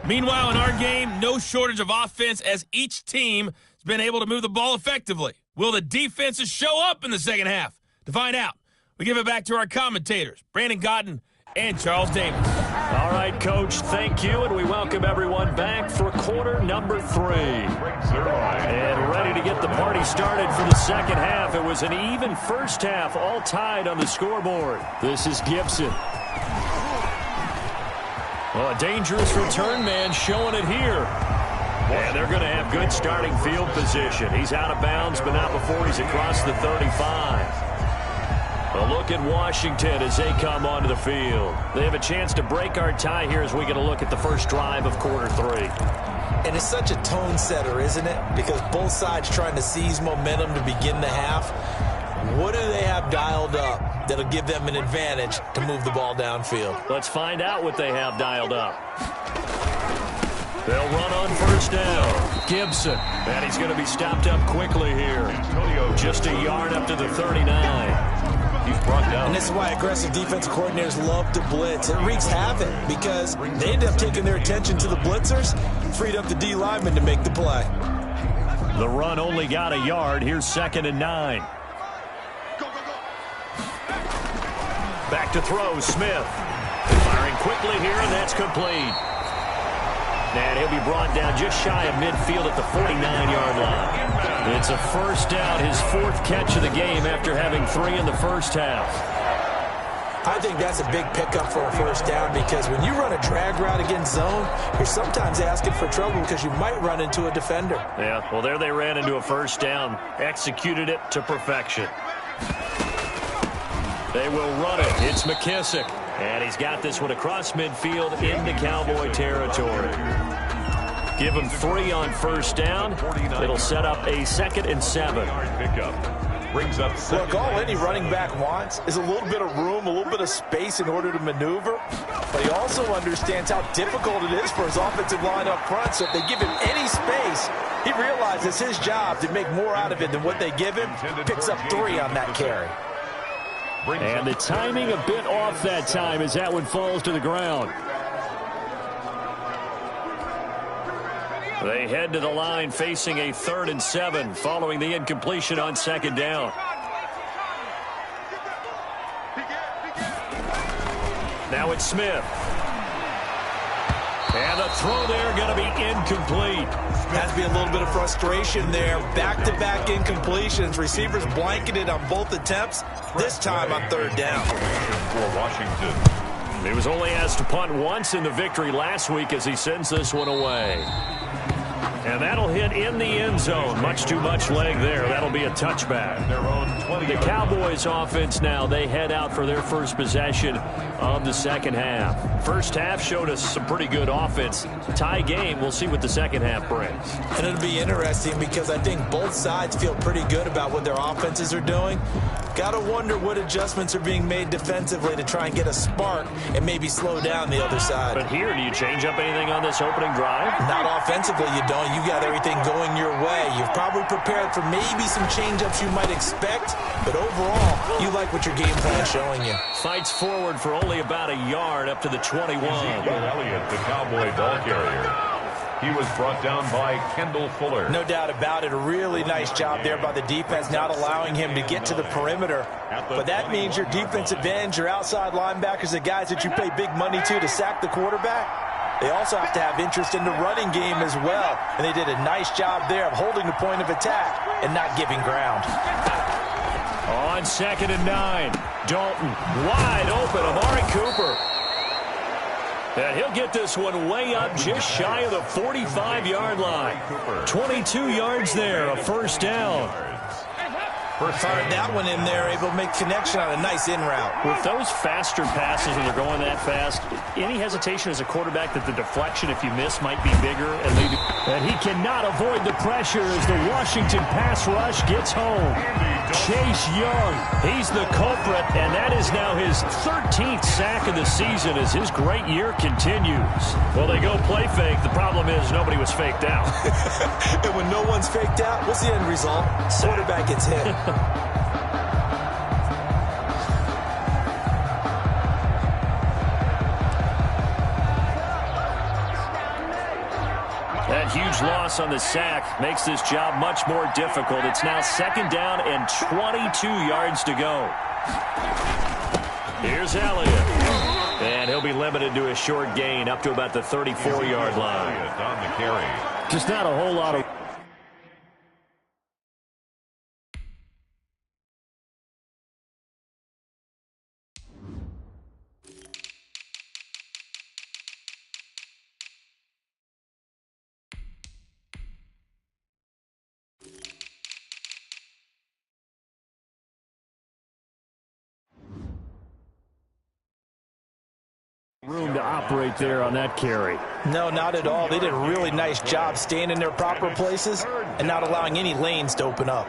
Meanwhile, in our game, no shortage of offense as each team has been able to move the ball effectively. Will the defenses show up in the second half? To find out, we give it back to our commentators, Brandon Godden and Charles Davis. All right, Coach, thank you, and we welcome everyone back for quarter number 3. And ready to get the party started for the second half. It was an even first half, all tied on the scoreboard. This is Gibson. Well, a dangerous return man showing it here. And they're going to have good starting field position. He's out of bounds, but not before he's across the 35. A look at Washington as they come onto the field. They have a chance to break our tie here as we get a look at the first drive of quarter 3. And it's such a tone setter, isn't it? Because both sides trying to seize momentum to begin the half. What do they have dialed up that'll give them an advantage to move the ball downfield? Let's find out what they have dialed up. They'll run on first down. Gibson. And he's going to be stopped up quickly here. Just a yard up to the 39. He's brought down. And this is why aggressive defensive coordinators love to blitz. It wreaks havoc because they end up taking their attention to the blitzers, freed up the D lineman to make the play. The run only got a yard. Here's 2nd and 9. Back to throw, Smith. Firing quickly here, and that's complete. And he'll be brought down just shy of midfield at the 49-yard line. It's a first down, his 4th catch of the game after having 3 in the first half. I think that's a big pickup for a first down because when you run a drag route against zone, you're sometimes asking for trouble because you might run into a defender. Yeah, well, there they ran into a first down, executed it to perfection. They will run it. It's McKissick. And he's got this one across midfield into Cowboy territory. Give him 3 on first down. It'll set up a 2nd and 7. Brings up Look, all any running back wants is a little bit of room, a little bit of space in order to maneuver. But he also understands how difficult it is for his offensive line up front. So if they give him any space, he realizes his job to make more out of it than what they give him. Picks up 3 on that carry. And the timing a bit off that time as that one falls to the ground. They head to the line facing a 3rd and 7 following the incompletion on 2nd down. Now it's Smith. And the throw there going to be incomplete. Has to be a little bit of frustration there. Back-to-back incompletions. Receivers blanketed on both attempts, this time on 3rd down. For Washington. He was only asked to punt once in the victory last week as he sends this one away. And that'll hit in the end zone. Much too much leg there. That'll be a touchback. The Cowboys offense now, they head out for their first possession of the second half. First half showed us some pretty good offense. Tie game, we'll see what the second half brings. And it'll be interesting because I think both sides feel pretty good about what their offenses are doing. Got to wonder what adjustments are being made defensively to try and get a spark and maybe slow down the other side. But here, do you change up anything on this opening drive? Not offensively, you don't. You got everything going your way. You've probably prepared for maybe some change-ups you might expect, but overall, you like what your game plan is showing you. Fights forward for only about a yard up to the 21. Elliott, the Cowboy ball carrier. He was brought down by Kendall Fuller. No doubt about it. A really nice job there by the defense, not allowing him to get to the perimeter. But that means your defensive ends, your outside linebackers, the guys that you pay big money to sack the quarterback, they also have to have interest in the running game as well. And they did a nice job there of holding the point of attack and not giving ground. On 2nd and 9, Dalton wide open. Amari Cooper. And he'll get this one way up just shy of the 45-yard line. 22 yards there, a first down. Fired that one in there, able to make connection on a nice in route. With those faster passes when they're going that fast, any hesitation as a quarterback that the deflection, if you miss, might be bigger. And he cannot avoid the pressure as the Washington pass rush gets home. Chase Young, he's the culprit, and that is now his 13th sack of the season as his great year continues. Well, they go play fake. The problem is nobody was faked out. And when no one's faked out, what's the end result? Quarterback gets hit. That huge loss on the sack makes this job much more difficult. It's now 2nd down and 22 yards to go. Here's Elliott. And he'll be limited to a short gain up to about the 34-yard line. On the carry. Just not a whole lot of... room to operate there on that carry. No, not at all. They did a really nice job staying in their proper places and not allowing any lanes to open up.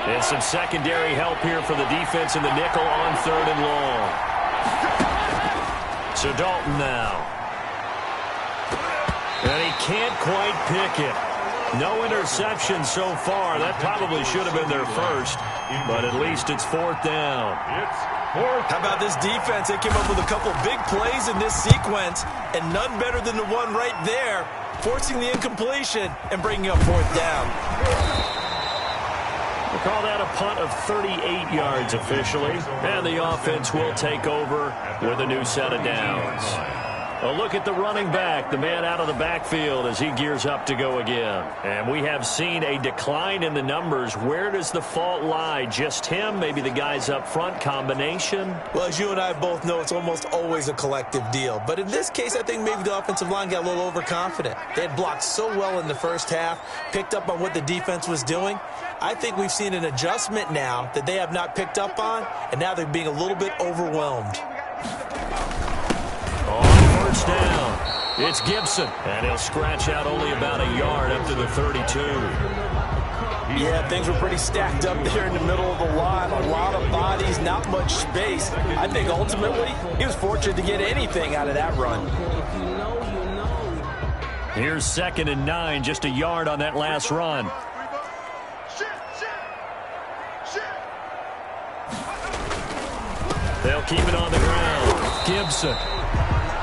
And some secondary help here for the defense in the nickel on 3rd and long. So Dalton now. And he can't quite pick it. No interception so far. That probably should have been their first, but at least it's 4th down. How about this defense? They came up with a couple big plays in this sequence, and none better than the one right there, forcing the incompletion and bringing up 4th down. We'll call that a punt of 38 yards officially, and the offense will take over with a new set of downs. A look at the running back, the man out of the backfield as he gears up to go again. And we have seen a decline in the numbers. Where does the fault lie? Just him? Maybe the guys up front? Combination? Well, as you and I both know, it's almost always a collective deal. But in this case, I think maybe the offensive line got a little overconfident. They had blocked so well in the first half, picked up on what the defense was doing. I think we've seen an adjustment now that they have not picked up on, and now they're being a little bit overwhelmed. On first down, it's Gibson, and he'll scratch out only about a yard up to the 32. Yeah, things were pretty stacked up there in the middle of the line. A lot of bodies, not much space. I think ultimately he was fortunate to get anything out of that run. Here's 2nd and 9, just a yard on that last run. They'll keep it on the ground. Gibson.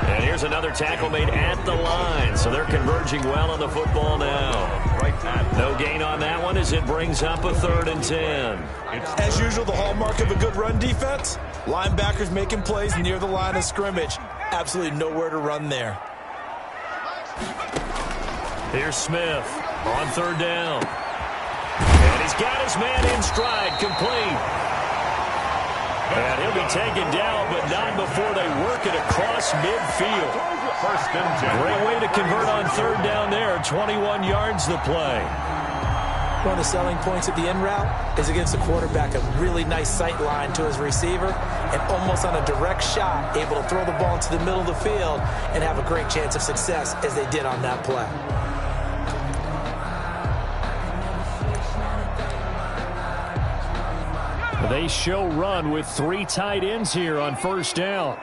And here's another tackle made at the line, so they're converging well on the football now. No gain on that one as it brings up a 3rd and 10. As usual, the hallmark of a good run defense, linebackers making plays near the line of scrimmage. Absolutely nowhere to run there. Here's Smith on 3rd down. And he's got his man in stride, complete. And he'll be taken down, but not before they work it across midfield. Great way to convert on 3rd down there. 21 yards the play. One of the selling points of the in route is against the quarterback, a really nice sight line to his receiver, and almost on a direct shot, able to throw the ball into the middle of the field and have a great chance of success as they did on that play. They show run with 3 tight ends here on 1st down.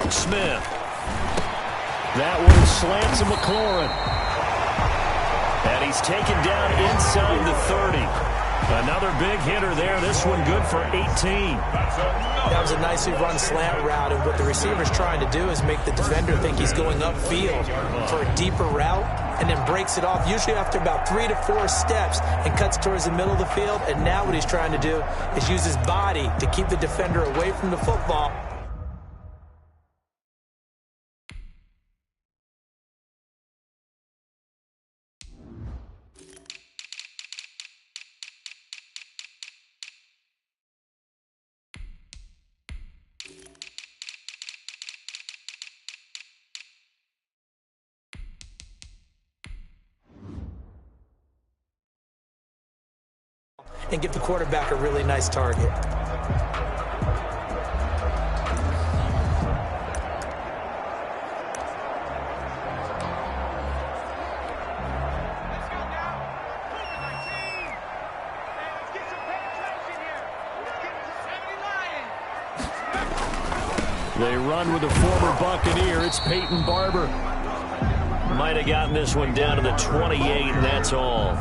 Smith. That one slants to McLaurin. And he's taken down inside the 30. Another big hitter there. This one good for 18. That was a nicely run slant route, and what the receiver's trying to do is make the defender think he's going upfield for a deeper route and then breaks it off, usually after about 3 to 4 steps, and cuts towards the middle of the field. And now what he's trying to do is use his body to keep the defender away from the football. And give the quarterback a really nice target. They run with a former Buccaneer. It's Peyton Barber. Might have gotten this one down to the 28, and that's all.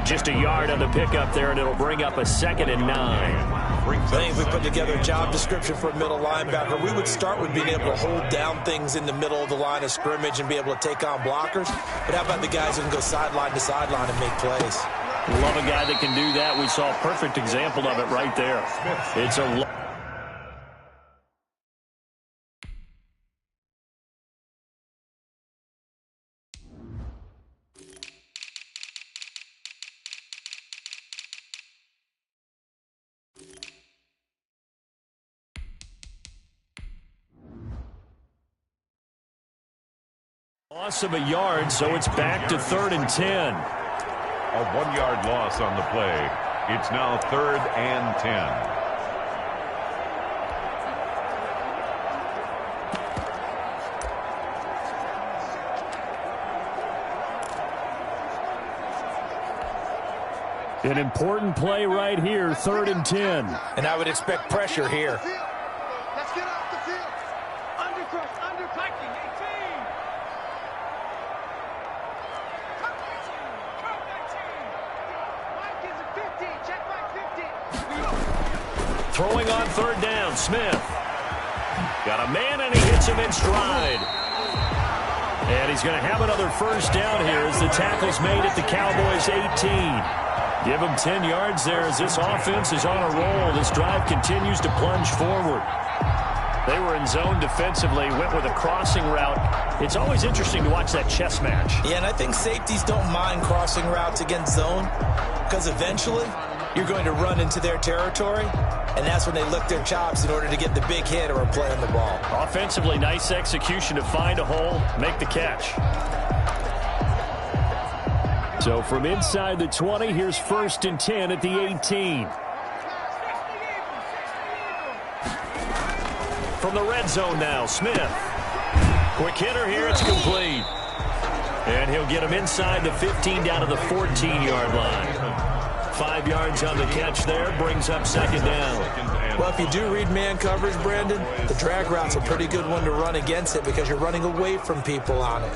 Just a yard on the pickup there, and it'll bring up a 2nd and 9. I think if we put together a job description for a middle linebacker, we would start with being able to hold down things in the middle of the line of scrimmage and be able to take on blockers. But how about the guys who can go sideline to sideline and make plays? Love a guy that can do that. We saw a perfect example of it right there. It's a loss of a yard, so it's back to 3rd and 10. A 1-yard loss on the play. It's now 3rd and 10. An important play right here, 3rd and 10. And I would expect pressure here. Let's get off the field. Undercutting, 18. Cut 19. Mike is a 50. Check back 50. Throwing on 3rd down, Smith. Got a man, and he hits him in stride. And he's going to have another 1st down here as the tackle's made at the Cowboys' 18. Give them 10 yards there as this offense is on a roll. This drive continues to plunge forward. They were in zone defensively, went with a crossing route. It's always interesting to watch that chess match. Yeah, and I think safeties don't mind crossing routes against zone because eventually you're going to run into their territory, and that's when they lick their chops in order to get the big hit or a play on the ball. Offensively, nice execution to find a hole, make the catch. So from inside the 20, here's 1st and 10 at the 18. From the red zone now, Smith. Quick hitter here, it's complete. And he'll get him inside the 15 down to the 14-yard line. 5 yards on the catch there, brings up 2nd down. Well, if you do read man coverage, Brandon, the drag route's a pretty good one to run against it because you're running away from people on it.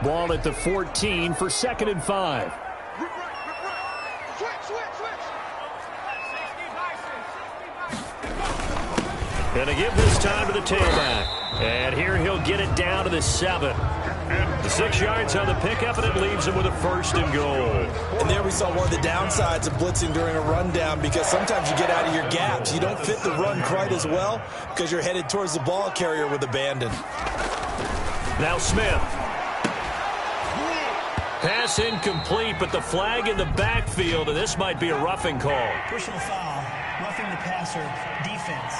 Ball at the 14 for 2nd and 5. Gonna give this time to the tailback. And here he'll get it down to the 7. The 6 yards on the pickup, and it leaves him with a 1st and goal. And there we saw one of the downsides of blitzing during a rundown because sometimes you get out of your gaps. You don't fit the run quite as well because you're headed towards the ball carrier with abandon. Now Smith. Pass incomplete, but the flag in the backfield, and this might be a roughing call. Personal foul, roughing the passer, defense.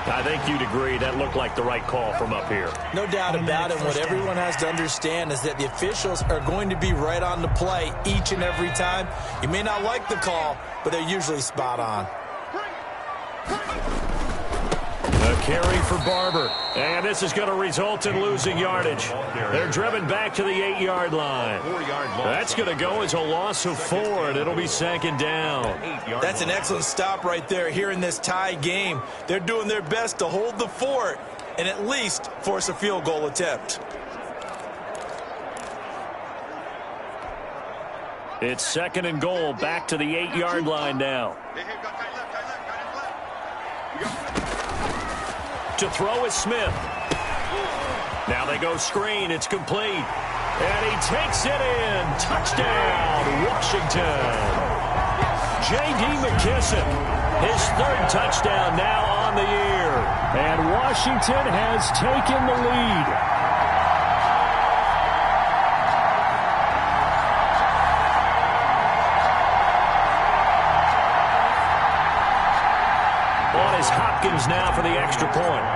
I think you'd agree that looked like the right call from up here. No doubt about it. What everyone has to understand is that the officials are going to be right on the play each and every time. You may not like the call, but they're usually spot on. A carry for Barber. And this is going to result in losing yardage. They're driven back to the 8-yard line. That's going to go as a loss of 4, and it'll be 2nd down. That's an excellent stop right there here in this tie game. They're doing their best to hold the fort and at least force a field goal attempt. It's 2nd and goal, back to the 8-yard line now. To throw is Smith. Now they go screen. It's complete. And he takes it in. Touchdown, Washington. J.D. McKissick, his 3rd touchdown now on the year. And Washington has taken the lead. On is Hopkins now for the extra point.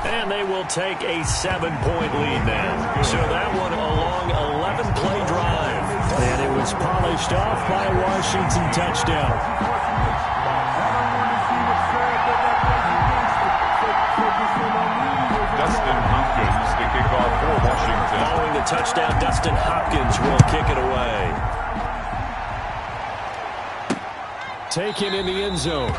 And they will take a 7-point lead now. So that one a long 11-play drive. And it was polished off by a Washington touchdown. Dustin Hopkins to kick off for Washington. Following the touchdown, Dustin Hopkins will kick it away. Taken in the end zone.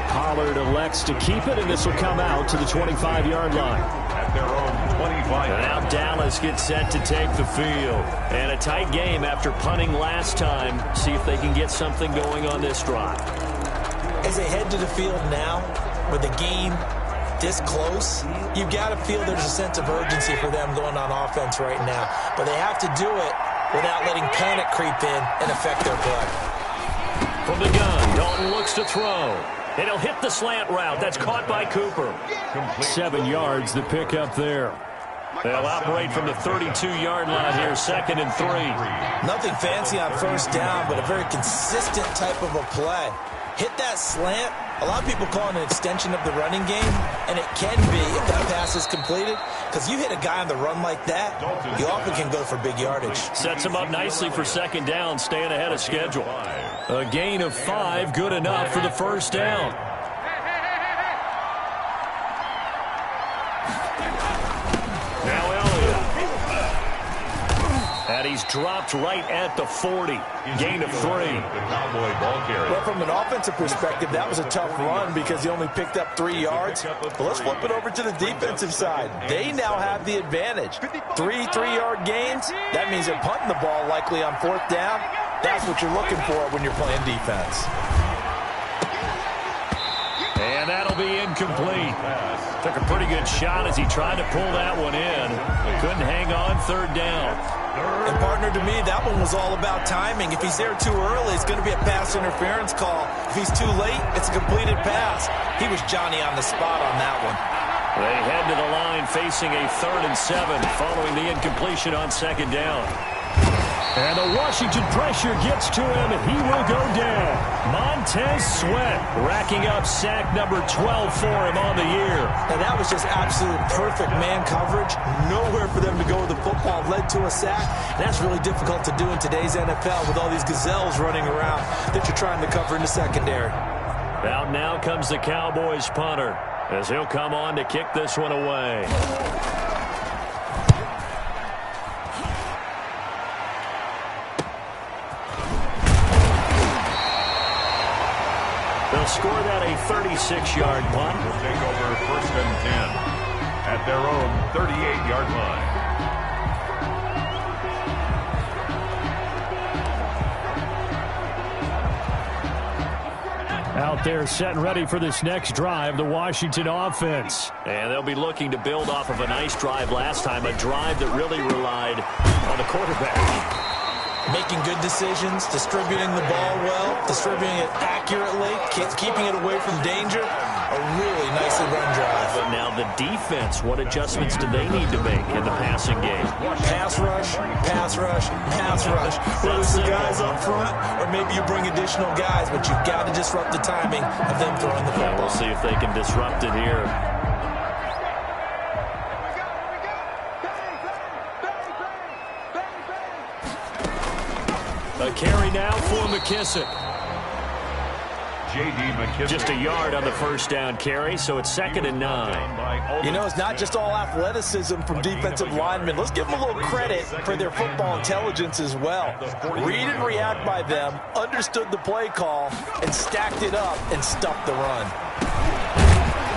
Pollard elects to keep it, and this will come out to the 25-yard line. At their own 25. And now Dallas gets set to take the field. And a tight game after punting last time. See if they can get something going on this drive. As they head to the field now, with the game this close, you've got to feel there's a sense of urgency for them going on offense right now. But they have to do it without letting panic creep in and affect their play. From the gun, Dalton looks to throw. And he'll hit the slant route. That's caught by Cooper. 7 yards, the pickup there. They'll operate from the 32-yard line here, 2nd and 3. Nothing fancy on 1st down, but a very consistent type of a play. Hit that slant. A lot of people call it an extension of the running game, and it can be if that pass is completed, because you hit a guy on the run like that, you often can go for big yardage. Sets him up nicely for 2nd down, staying ahead of schedule. A gain of 5, good enough for the 1st down. Now Elliott. And he's dropped right at the 40. Gain of 3. Well, from an offensive perspective, that was a tough run because he only picked up 3 yards. But let's flip it over to the defensive side. They now have the advantage. 3 3-yard gains. That means they're punting the ball likely on 4th down. That's what you're looking for when you're playing defense. And that'll That'll be incomplete. Took a pretty good shot as he tried to pull that one in, but couldn't hang on third down. And partner, to me, that one was all about timing. If he's there too early, it's going to be a pass interference call. If he's too late, it's a completed pass. He was Johnny on the spot on that one. They head to the line facing a 3rd and 7 following the incompletion on 2nd down. And the Washington pressure gets to him, and he will go down. Montez Sweat racking up sack number 12 for him on the year. And that was just absolute perfect man coverage. Nowhere for them to go with the football. Led to a sack. And that's really difficult to do in today's NFL with all these gazelles running around that you're trying to cover in the secondary. Out now comes the Cowboys punter as he'll come on to kick this one away. They'll score that a 36-yard punt. Will take over 1st and 10 at their own 38-yard line. Out there set and ready for this next drive, the Washington offense. And they'll be looking to build off of a nice drive last time, a drive that really relied on the quarterback. Making good decisions, distributing the ball well, distributing it accurately, keeping it away from danger. A really nicely run drive. But now the defense, what adjustments do they need to make in the passing game? Pass rush, pass rush, pass rush. Whether it's the guys up front or maybe you bring additional guys, but you've got to disrupt the timing of them throwing the football. We'll see if they can disrupt it here. A carry now for McKissick. J.D. McKissick. Just a yard on the 1st down carry, so it's 2nd and 9. You know, it's not just all athleticism from defensive linemen. Let's give them a little credit for their football intelligence as well. Read and react by them, understood the play call, and stacked it up and stuffed the run.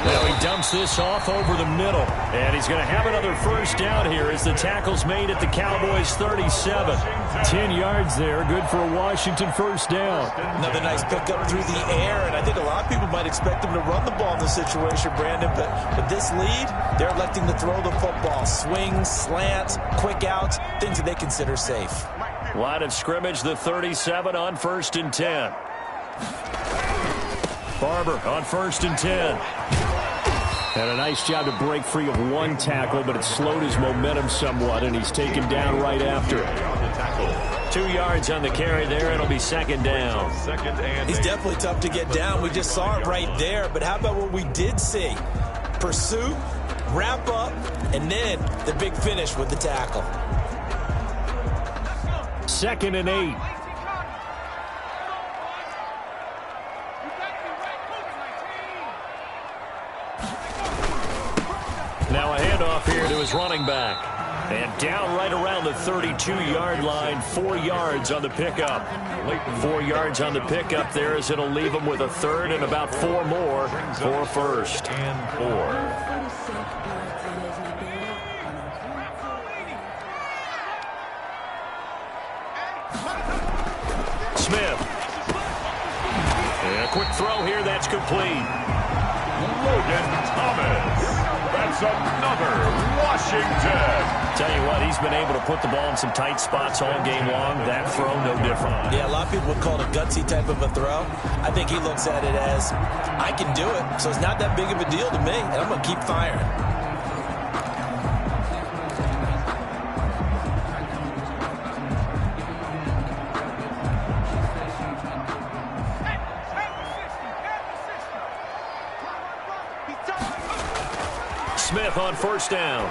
Now he dumps this off over the middle. And he's going to have another 1st down here as the tackle's made at the Cowboys' 37. 10 yards there, good for a Washington 1st down. Another nice pickup through the air, and I think a lot of people might expect them to run the ball in this situation, Brandon, but with this lead, they're electing to throw the football. Swings, slants, quick outs, things that they consider safe. Line of scrimmage, the 37 on 1st and 10. Barber on 1st and 10. And a nice job to break free of one tackle, but it slowed his momentum somewhat, and he's taken down right after it. 2 yards on the carry there. It'll be 2nd down. He's definitely tough to get down. We just saw it right there, but how about what we did see? Pursuit, wrap up, and then the big finish with the tackle. 2nd and 8. Now a handoff here to his running back. And down right around the 32-yard line, 4 yards on the pickup. 4 yards on the pickup there as it'll leave him with a 3rd and about 4 more for 1st and 4. Smith. And a quick throw here, that's complete. Logan Thomas. That's another Washington. Tell you what, he's been able to put the ball in some tight spots all game long. That throw, no different. Yeah, a lot of people would call it a gutsy type of a throw. I think he looks at it as, I can do it, so it's not that big of a deal to me, and I'm going to keep firing. Smith on 1st down.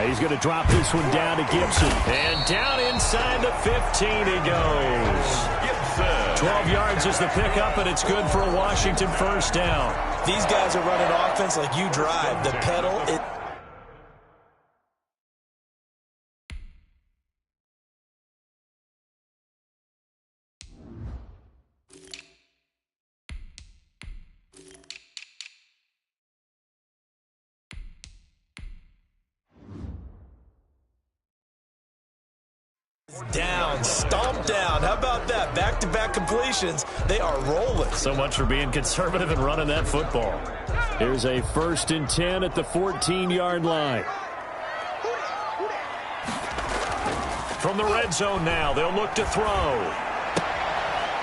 He's going to drop this one down to Gibson. And down inside the 15 he goes. Gibson. 12 yards is the pickup, and it's good for a Washington 1st down. These guys are running offense like you drive. The pedal, it... down. down, stomped down. How about that? Back-to-back completions. They are rolling. So much for being conservative and running that football. Here's a 1st and 10 at the 14-yard line. From the red zone now, they'll look to throw.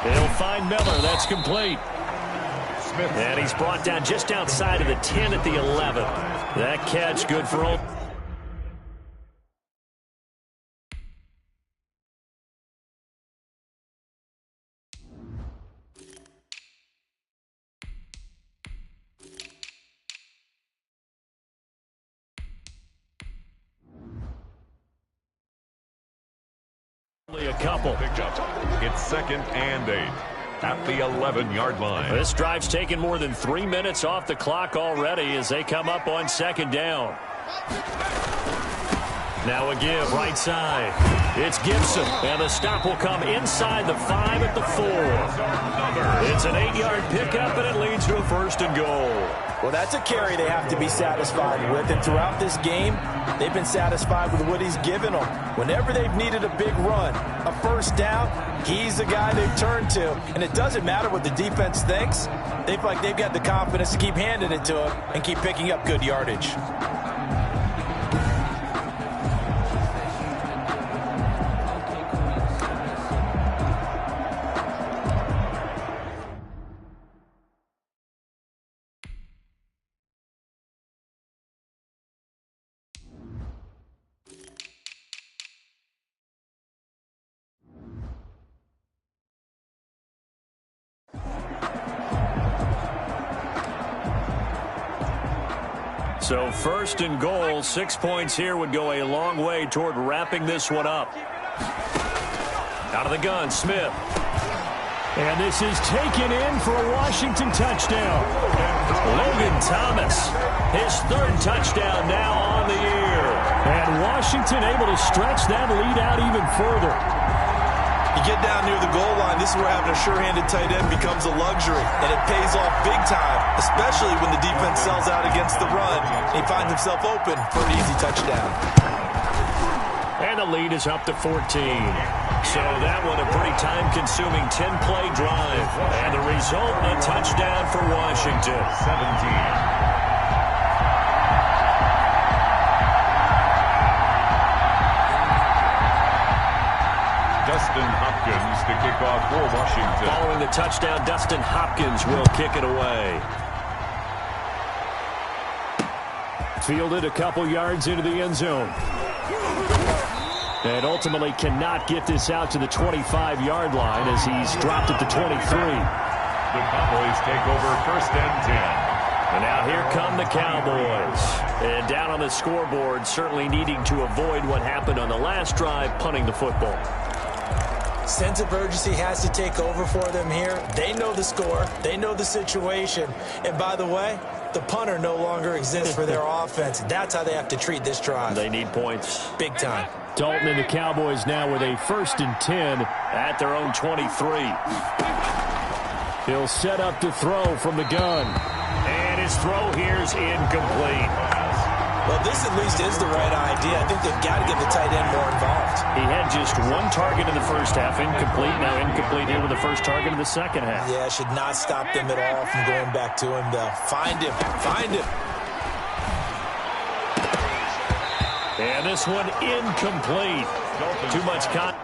They'll find Miller. That's complete. And he's brought down just outside of the 10 at the 11. That catch good for all. Only a couple. It's 2nd and 8 at the 11-yard line. This drive's taken more than 3 minutes off the clock already as they come up on 2nd down. Now a give right side. It's Gibson, and the stop will come inside the 5 at the 4. It's an 8-yard pickup, and it leads to a 1st and goal. Well, that's a carry they have to be satisfied with, and throughout this game, they've been satisfied with what he's given them. Whenever they've needed a big run, a 1st down, he's the guy they've turned to, and it doesn't matter what the defense thinks. They feel like they've got the confidence to keep handing it to him and keep picking up good yardage. So 1st and goal, 6 points here would go a long way toward wrapping this one up. Out of the gun, Smith. And this is taken in for a Washington touchdown. Logan Thomas, his 3rd touchdown now on the year. And Washington able to stretch that lead out even further. You get down near the goal line, this is where having a sure-handed tight end becomes a luxury, and it pays off big time, especially when the defense sells out against the run. He finds himself open for an easy touchdown. And the lead is up to 14. So that one a pretty time-consuming 10-play drive. And the result, a touchdown for Washington. 17. Dustin Hopkins to kick off for Washington. Following the touchdown, Dustin Hopkins will kick it away. Fielded a couple yards into the end zone. And ultimately cannot get this out to the 25-yard line as he's dropped at the 23. The Cowboys take over 1st and 10. And now here come the Cowboys. And down on the scoreboard, certainly needing to avoid what happened on the last drive, punting the football. Sense of urgency has to take over for them here. They know the score. They know the situation. And by the way, the punter no longer exists for their offense. That's how they have to treat this drive. They need points. Big time. Dalton and the Cowboys now with a 1st and 10 at their own 23. He'll set up to throw from the gun. And his throw here's incomplete. Well, this at least is the right idea. I think they've got to get the tight end more involved. He had just 1 target in the 1st half, incomplete. Now incomplete here with the 1st target in the 2nd half. Yeah, should not stop them at all from going back to him, though. Find him. Find him. And this one incomplete. Too much contact.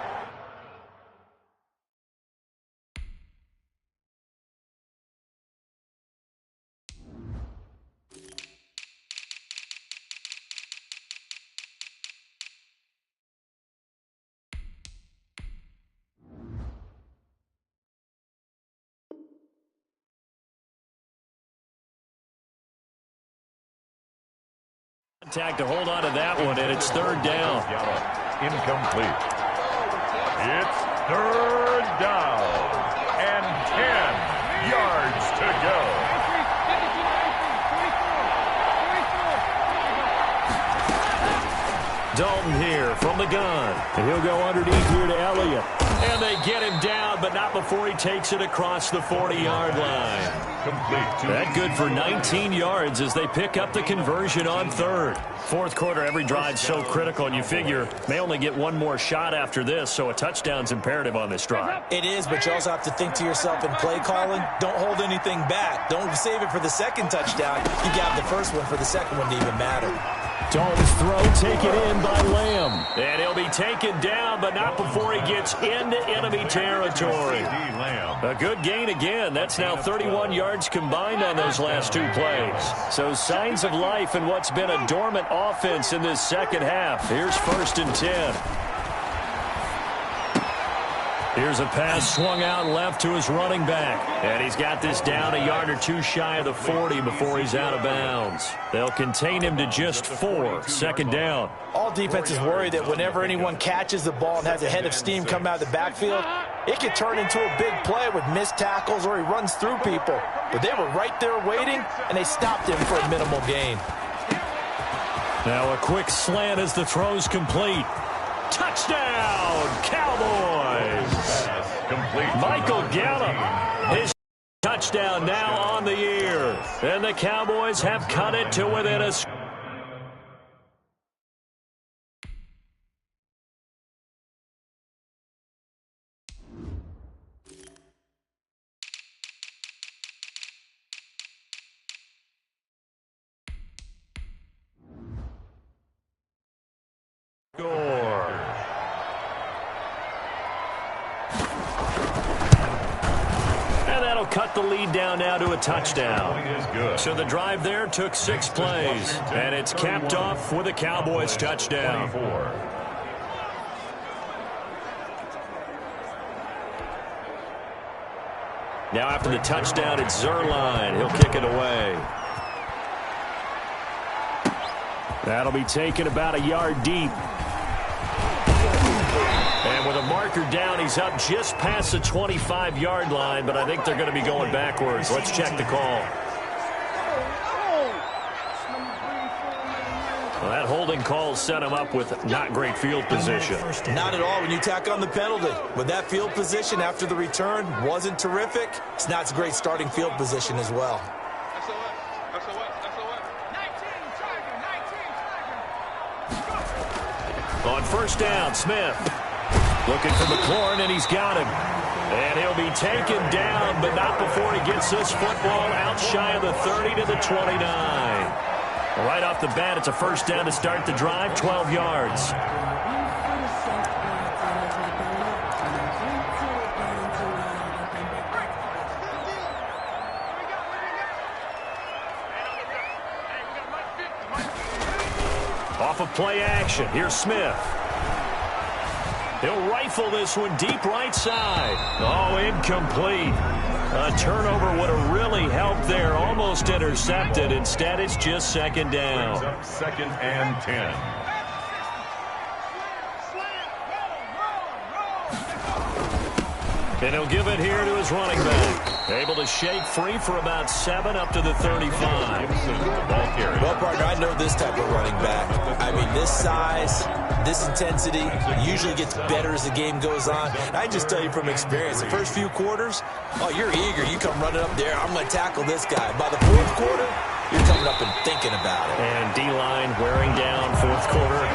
To hold on to that one, and it's 3rd down. Incomplete. It's 3rd down and 10 yards to go. Dalton here from the gun. And he'll go underneath here to Elliott. And they get him down, but not before he takes it across the 40-yard line. That good for 19 yards as they pick up the conversion on third. Fourth quarter, every drive's so critical, and you figure may only get one more shot after this, so a touchdown's imperative on this drive. It is, but you also have to think to yourself in play calling, don't hold anything back. Don't save it for the second touchdown. You got the first one for the second one to even matter. Dalton's throw taken in by Lamb. And he'll be taken down, but not before he gets into enemy territory. A good gain again. That's now 31 yards combined on those last two plays. So signs of life in what's been a dormant offense in this second half. Here's 1st and 10. Here's a pass swung out left to his running back. And he's got this down a yard or two shy of the 40 before he's out of bounds. They'll contain him to just 4. 2nd down. All defenses worry that whenever anyone catches the ball and has a head of steam come out of the backfield, it could turn into a big play with missed tackles or he runs through people. But they were right there waiting, and they stopped him for a minimal gain. Now a quick slant as the throw's complete. Touchdown, Cowboys! Michael Gallup, his touchdown now on the year. And the Cowboys have cut it to within a score. Cut the lead down now to a touchdown. So the drive there took 6 plays, and it's capped off with a Cowboys touchdown. Now after the touchdown, it's Zerline. He'll kick it away. That'll be taken about a yard deep. And with a marker down, he's up just past the 25-yard line, but I think they're going to be going backwards. Let's check the call. Well, that holding call set him up with not great field position. Not at all when you tack on the penalty. With that field position after the return wasn't terrific. It's not a great starting field position as well. On 1st down, Smith. Looking for McLaurin, and he's got him. And he'll be taken down, but not before he gets this football out shy of the 30 to the 29. Right off the bat, it's a 1st down to start the drive, 12 yards. Off of play action, here's Smith. He'll rifle this one deep right side. Oh, incomplete. A turnover would have really helped there. Almost intercepted. Instead, it's just 2nd down. 2nd and 10. And he'll give it here to his running back. Able to shake free for about 7 up to the 35. Well, partner, I know this type of running back. I mean, this size, this intensity usually gets better as the game goes on. I just tell you from experience, the first few quarters, oh, you're eager. You come running up there. I'm going to tackle this guy. By the 4th quarter, you're coming up and thinking about it. And D-line wearing down 4th quarter.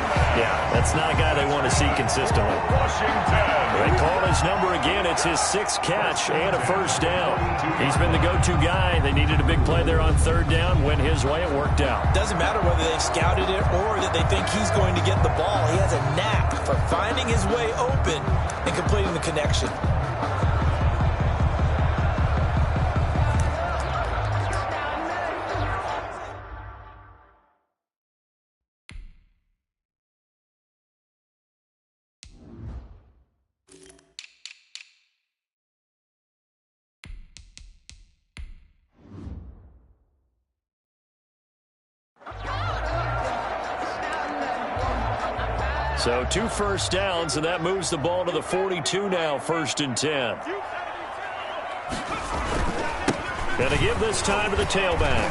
Yeah, that's not a guy they want to see consistently. Washington. They call his number again. It's his 6th catch and a 1st down. He's been the go-to guy. They needed a big play there on 3rd down. Went his way. It worked out. Doesn't matter whether they've scouted it or that they think he's going to get the ball. He has a knack for finding his way open and completing the connection. So 2 1st downs, and that moves the ball to the 42 now, 1st and 10. Gonna give this time to the tailback.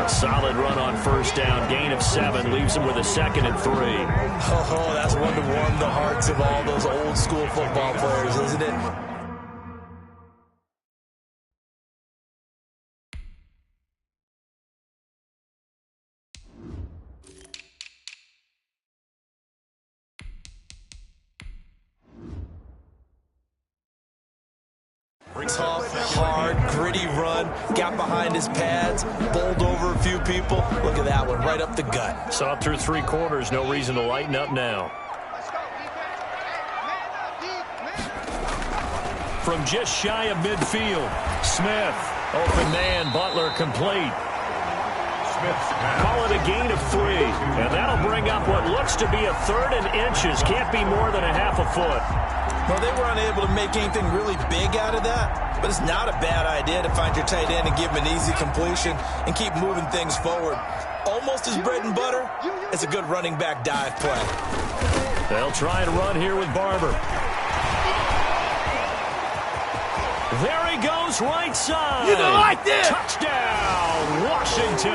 A solid run on 1st down, gain of 7, leaves him with a 2nd and 3. Oh, that's one to warm the hearts of all those old school football players, isn't it? Tough, hard, gritty run. Got behind his pads, bowled over a few people. Look at that one, right up the gut. Saw it through 3 quarters. No reason to lighten up now. From just shy of midfield, Smith. Open man, Butler complete. Call it a gain of 3. And that'll bring up what looks to be a 3rd and inches. Can't be more than a half a foot. Well, they were unable to make anything really big out of that, but it's not a bad idea to find your tight end and give him an easy completion and keep moving things forward. Almost as bread and butter as a good running back dive play. They'll try and run here with Barber. There he goes, right side. You don't like this. Touchdown, Washington.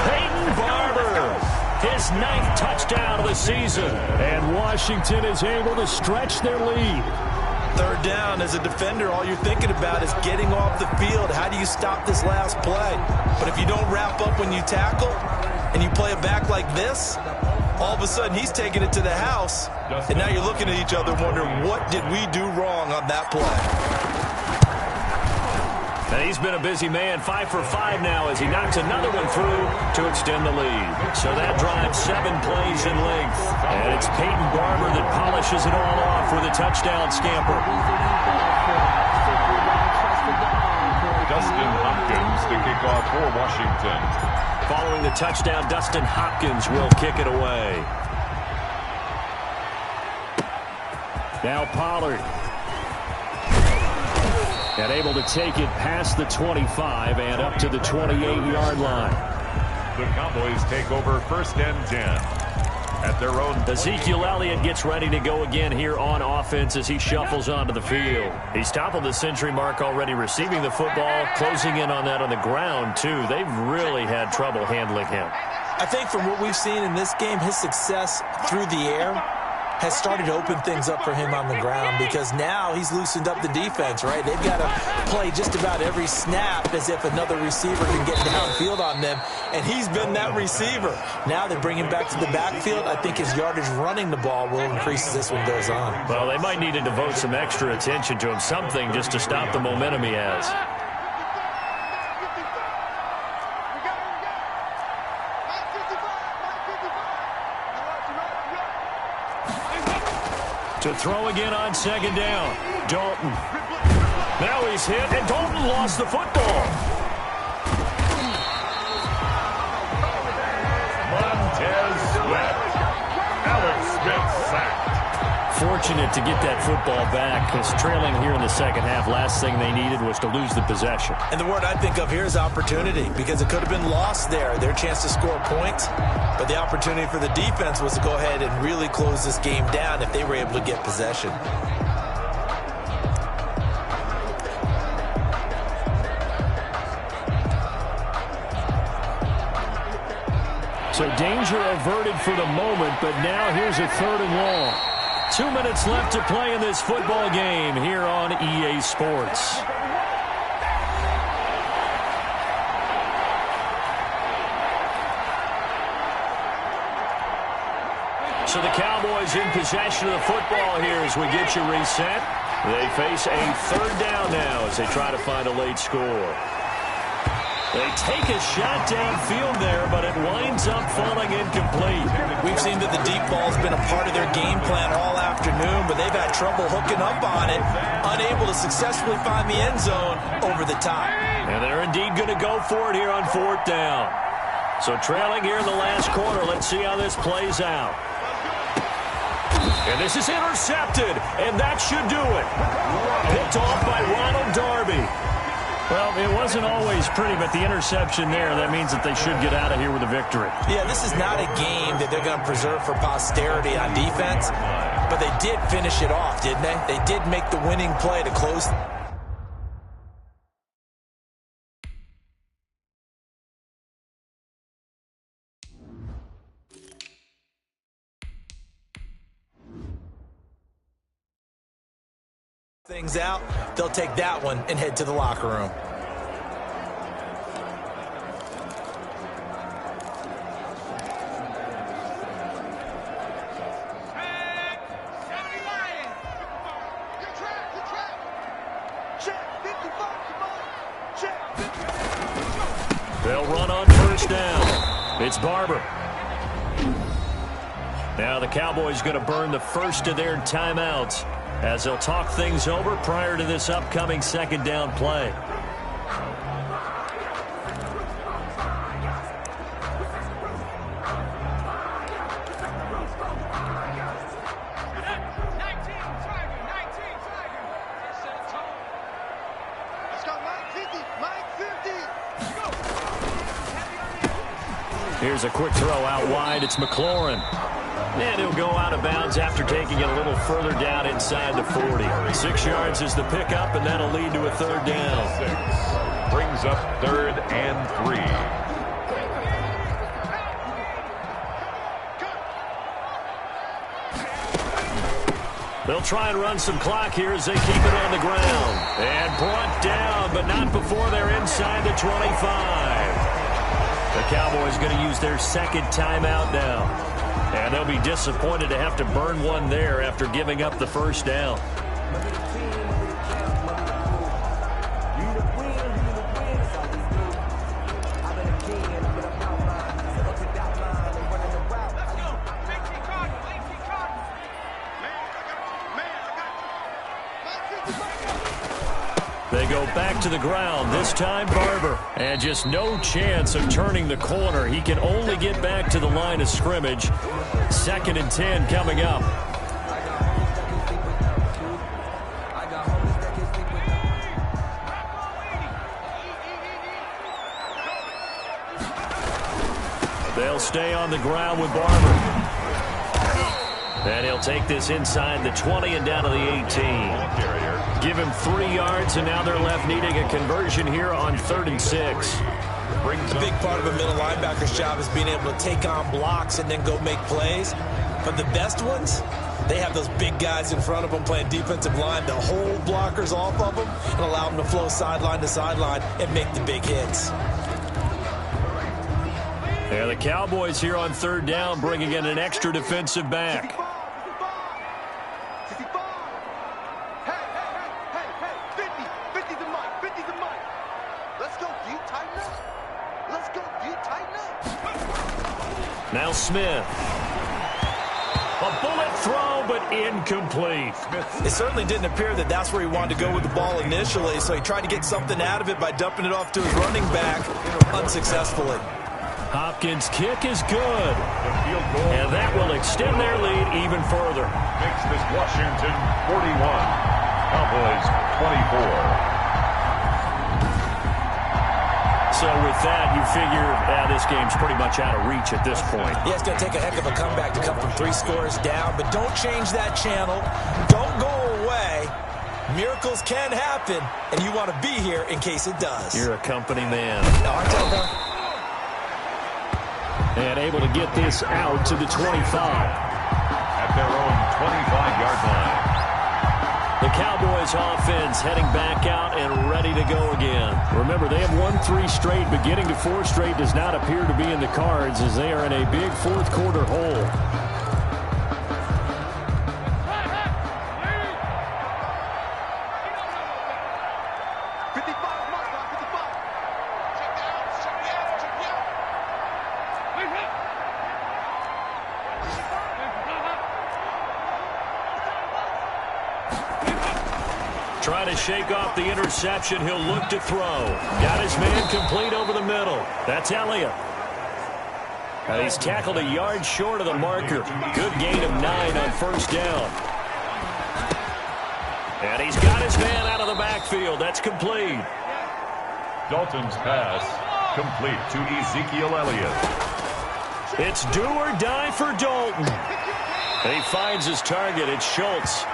Peyton Barber, his 9th touchdown of the season. And Washington is able to stretch their lead. 3rd down, as a defender, all you're thinking about is getting off the field. How do you stop this last play? But if you don't wrap up when you tackle and you play it back like this, all of a sudden he's taking it to the house, and now you're looking at each other wondering, what did we do wrong on that play? And he's been a busy man, 5 for 5 now as he knocks another one through to extend the lead. So that drives 7 plays in length. And it's Peyton Barber that polishes it all off with a touchdown scamper. Dustin Hopkins, the kickoff for Washington. Following the touchdown, Dustin Hopkins will kick it away. Now Pollard. And able to take it past the 25 and up to the 28-yard line. The Cowboys take over 1st and 10 at their own. Ezekiel Elliott gets ready to go again here on offense as he shuffles onto the field. He's toppled the century mark already receiving the football, closing in on that on the ground, too. They've really had trouble handling him. I think from what we've seen in this game, his success through the air has started to open things up for him on the ground, because now he's loosened up the defense, right? They've got to play just about every snap as if another receiver can get downfield on them, and he's been that receiver. Now they bring him back to the backfield. I think his yardage running the ball will increase as this one goes on. Well, they might need to devote some extra attention to him, something just to stop the momentum he has. To throw again on 2nd down. Dalton. Now he's hit, and Dalton lost the football. Montez Sweat. Alex Smith sacked. Fortunate to get that football back, because trailing here in the 2nd half, last thing they needed was to lose the possession. And the word I think of here is opportunity, because it could have been lost there, their chance to score points. But the opportunity for the defense was to go ahead and really close this game down if they were able to get possession. So danger averted for the moment, but now here's a 3rd and long. 2 minutes left to play in this football game here on EA Sports. So the Cowboys in possession of the football here as we get you reset. They face a 3rd down now as they try to find a late score. They take a shot downfield there, but it winds up falling incomplete. We've seen that the deep ball's been a part of their game plan all afternoon, but they've had trouble hooking up on it, unable to successfully find the end zone over the top. And they're indeed going to go for it here on 4th down. So trailing here in the last quarter, let's see how this plays out. And this is intercepted, and that should do it. Picked off by Ronald Darby. Well, it wasn't always pretty, but the interception there, that means that they should get out of here with a victory. Yeah, this is not a game that they're going to preserve for posterity on defense, but they did finish it off, didn't they? They did make the winning play to close. Things out, they'll take that one and head to the locker room. They'll run on first down. It's Barber. Now the Cowboys going to burn the first of their timeouts as they'll talk things over prior to this upcoming second down play. Here's a quick throw out wide. It's McLaurin. And he'll go out of bounds after taking it a little further down inside the 40. 6 yards is the pickup, and that'll lead to a third down. 6 brings up 3rd and 3. They'll try and run some clock here as they keep it on the ground. And brought down, but not before they're inside the 25. The Cowboys going to use their second timeout now. And they'll be disappointed to have to burn one there after giving up the first down. They go back to the ground, this time Barber. And just no chance of turning the corner. He can only get back to the line of scrimmage. 2nd and 10 coming up. They'll stay on the ground with Barber. And he'll take this inside the 20 and down to the 18. Give him 3 yards, and now they're left needing a conversion here on 3rd and 6. A big part of a middle linebacker's job is being able to take on blocks and then go make plays. But the best ones, they have those big guys in front of them playing defensive line to hold blockers off of them and allow them to flow sideline to sideline and make the big hits. Yeah, the Cowboys here on 3rd down bringing in an extra defensive back. Now Smith. A bullet throw, but incomplete. It certainly didn't appear that that's where he wanted to go with the ball initially, so he tried to get something out of it by dumping it off to his running back unsuccessfly. Hopkins' kick is good. And that will extend their lead even further. Makes this Washington 41, Cowboys 24. So with that, you figure this game's pretty much out of reach at this point. Yeah, it's going to take a heck of a comeback to come from 3 scores down, but don't change that channel. Don't go away. Miracles can happen, and you want to be here in case it does. You're a company man. And able to get this out to the 25. At their own 25-yard line. The Cowboys offense heading back out and ready to go again. Remember, they have won 3 straight, but getting to 4 straight does not appear to be in the cards as they are in a big 4th quarter hole. Trying to shake off the interception. He'll look to throw. Got his man complete over the middle. That's Elliott. He's tackled a yard short of the marker. Good gain of 9 on first down. And he's got his man out of the backfield. That's complete. Dalton's pass complete to Ezekiel Elliott. It's do or die for Dalton. He finds his target. It's Schultz.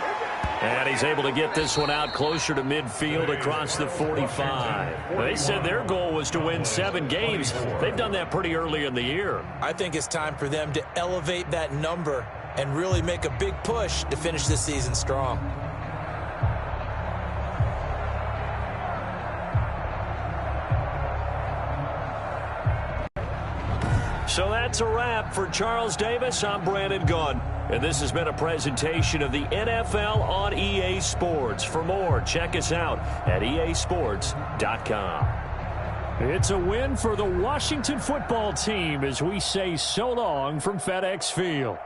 And he's able to get this one out closer to midfield across the 45. They said their goal was to win 7 games. They've done that pretty early in the year. I think it's time for them to elevate that number and really make a big push to finish this season strong. So that's a wrap for Charles Davis. I'm Brandon Gunn. And this has been a presentation of the NFL on EA Sports. For more, check us out at easports.com. It's a win for the Washington football team as we say so long from FedEx Field.